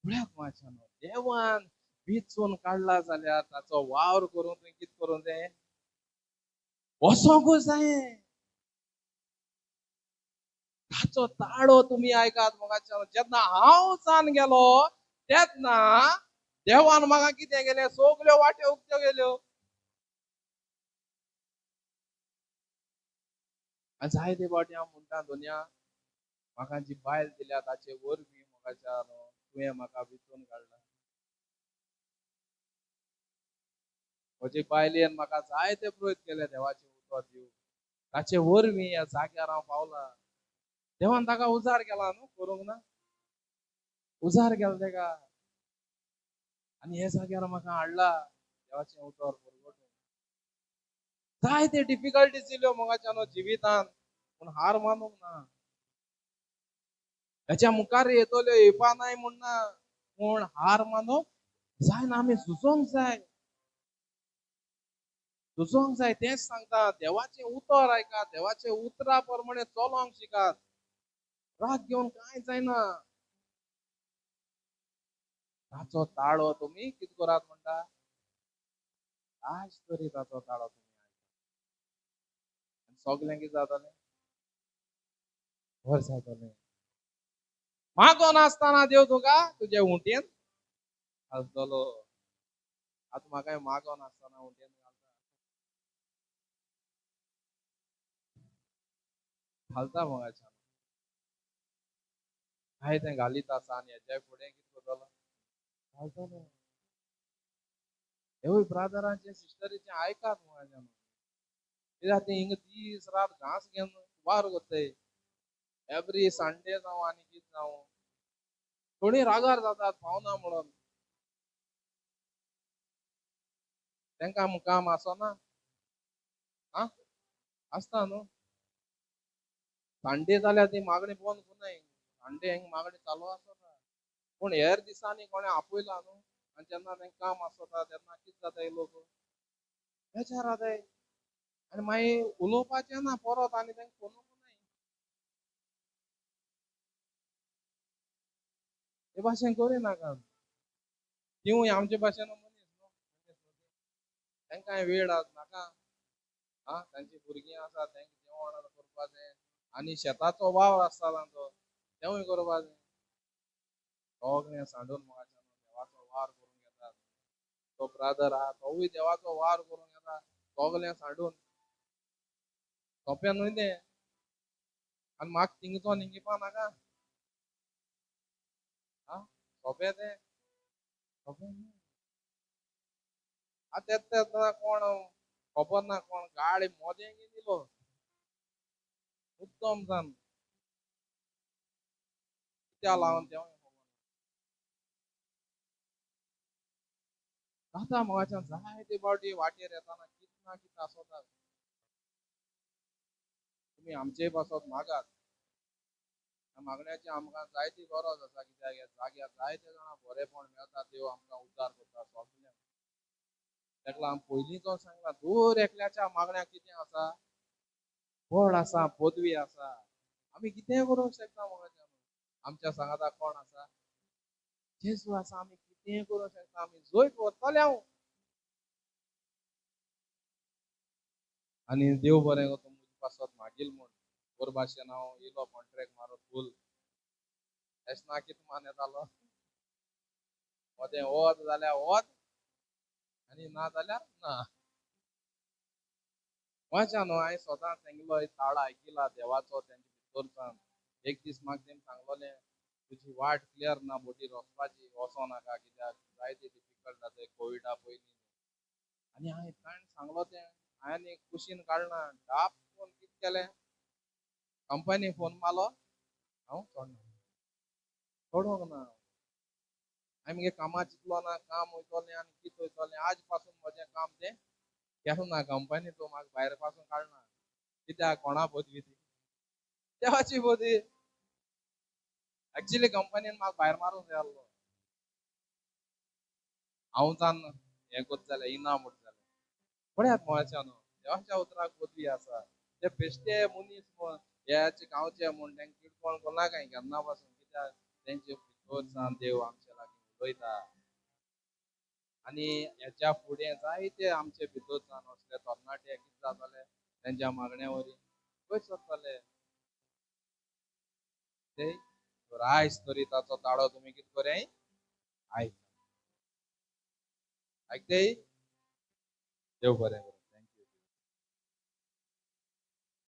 म्हळ्यार मोगाच्या न्हू देवान विचून काडला जाल्यार ताचो वावर करून तुवें कितें करूं जाय वसोंकूच जाये ताचो ताळो तुमी आयकात मोगाच्या जेन्ना हांव चान गेलो तेन्ना देवान म्हाका कितें केलें सगल्यो वाट्यो उक्त्यो गेल्यो आनी जायते फावटी हांव म्हणटा दुनिया म्हाका जी बायल दिल्या ताचे वरवीं मोगाच्या तुवें म्हाका विचून काडला म्हजे बायलेन म्हाका जायते प्रयत्न केले देवाचें उतर दिवंक ताचे वरवीं ह्या जाग्यार हांव पावला देवान ताका उजार केला न्हू करूंक ना उजार केला तेका आनी हे जाग्यार म्हाका हाडला देवाचें उतर परगटून जायते डिफिकल्टीज येयल्यो मोगाच्या न्हू जिवितांत पूण हार मानूंक ना हेच्या मुखार येतल्यो येवपा नाय म्हणना पूण हार मानूंक जायना आमी झुजोंक जाय झुजोंक जाय तेच सांगता देवाचें उतर आयकात देवाचें उतरा प्रमाणे चलोंक शिकात राग घेवन कांय जायना ताचो ताळो तुमी कितें करात म्हणटा आज तरी ताचो ताळो तुमी आयकात सगलें कितें जातलें बरें जातलें मागो नासतना देव तुका तुजे हुंटेन घालतलो आतां म्हाका मागो नासतना हुंटेन घालता मोगाच्या हाय तें घालीत आसा आनी हेच्या फुडें कितें करतलो घालतलो हेवूय ब्रादरांचे सिस्टरीचे आयकात मोगाच्या कित्याक ते हिंगा दीस रात घास घेवन वार करताय एवरी संडे जावं आनी कितें जावं कोणी रागार जातात पावना म्हणून तांकां काम आसना आं आसता न्हू संडे जाल्यार ती मागणी बंद करनाय संडे हिंग मागणी चालू आसता पूण हेर दिसांनी कोणें आपयला न्हू आनी जेन्ना तांकां काम आसता तेन्ना कितें जाताय लोक बेजार जाताय आनी मागीर उलोवपाचें ना परत आनी तांकां फोन नाय हे भाशेन करिनाकात तिवूय आमचे भाशेन मनीस न्हू तांकांय वेळ नाका आं तांची भुरगीं आसा तांकां जेवण करपाचें आनी शेताचो वावर आसता तांचो तेवूय करपा जाय सगळें सांडून मोगाच्या देवाचो वार करून घेतात तो ब्रादर आहा तोवूय देवाचो वार करून घेता सगलें सांडून सोंपें न्हय तें आनी म्हाका थिंगचो हिंगिपा नाका आं सोंपें तें सोंपें न्हय आतां कोण खबर ना कोण गाडी मोदें दिलो उत्तम जाण त्या लावन तेव्हा आता मगाच्यान जायते फावटी वाटेर येताना कित ना कित आसोतात तुम्ही आमचे पासत मागात त्या मागण्याची आमकां जायती गरज आसा कित्याक ह्या जाग्यार जायते जाणां बरेपण मेळटा देव आमकां उद्धार करता सोगल्या तेका लागून पयलींचो सांगला दर एकल्याच्या मागण्याक कितें आसा पड आसा पदवी आसा आमी कितें करूंक शकता मगाच्यान आमच्या सांगाता कोण आसा जेजू आसा आमी कितें करूंक शकता आमी जैत व्हरतले हांव आनी देव बरें करता म्हजे पासत मागील म्हण बरे भाशेन हांव येयलो कॉन्ट्रॅक्ट मारत फूल एश ना कितें मान येतालो मोदें वत जाल्यार वत आनी ना जाल्यार ना वाचा न्हू हांवें स्वता तेंगेलो एक ताळ आयकिला देवाचो तेंच्या भितरच्यान एक दीस म्हाका तेणी सांगलोलें तुजी वाट क्लियर ना बोटीर वचपाची वचो नाका कित्याक जायती डिफिकल्ट जाता कोविडा पयलीं आनी हांवें ताणें सांगलो तें हांवें एक कुशीन काडना डाप कोन्न कितें केलें कंपनी फोन मारलो हांव सोडना सोडूंक ना हांवें मगे कामा चिंतलो ना काम वयतलें आनी कितें वयतलें आज पासून म्हजें काम तें केलें ना कंपनी तो म्हाका भायर पासून काडना कित्याक कोणा पदवी ती देवाची पदवी एक्चुअली कंपनीन म्हाका भायर मारूंक जाय आसलो हांव जाण हें कोत जाल्यार इना म्हूण जालें पळयात मोळ्याच्यान देवाच्या उतराक पदवी आसा ते बेश्टे मनीस म्हण हेचे गांवचे म्हण तेंका किरकोळ कोणाकाय केन्ना पासून कित्याक तेंचे भितरच्यान देव आमचे लागीं उलयता आनी हेच्या फुडें जायते आमचे भितरच्यान असले तरणाटे कितें जातले तेंच्या मागण्या वरी खंय सरतले ते रायस तरी ताचो ताळो तुमी कितें करें आयक आयकते देव बरें करूं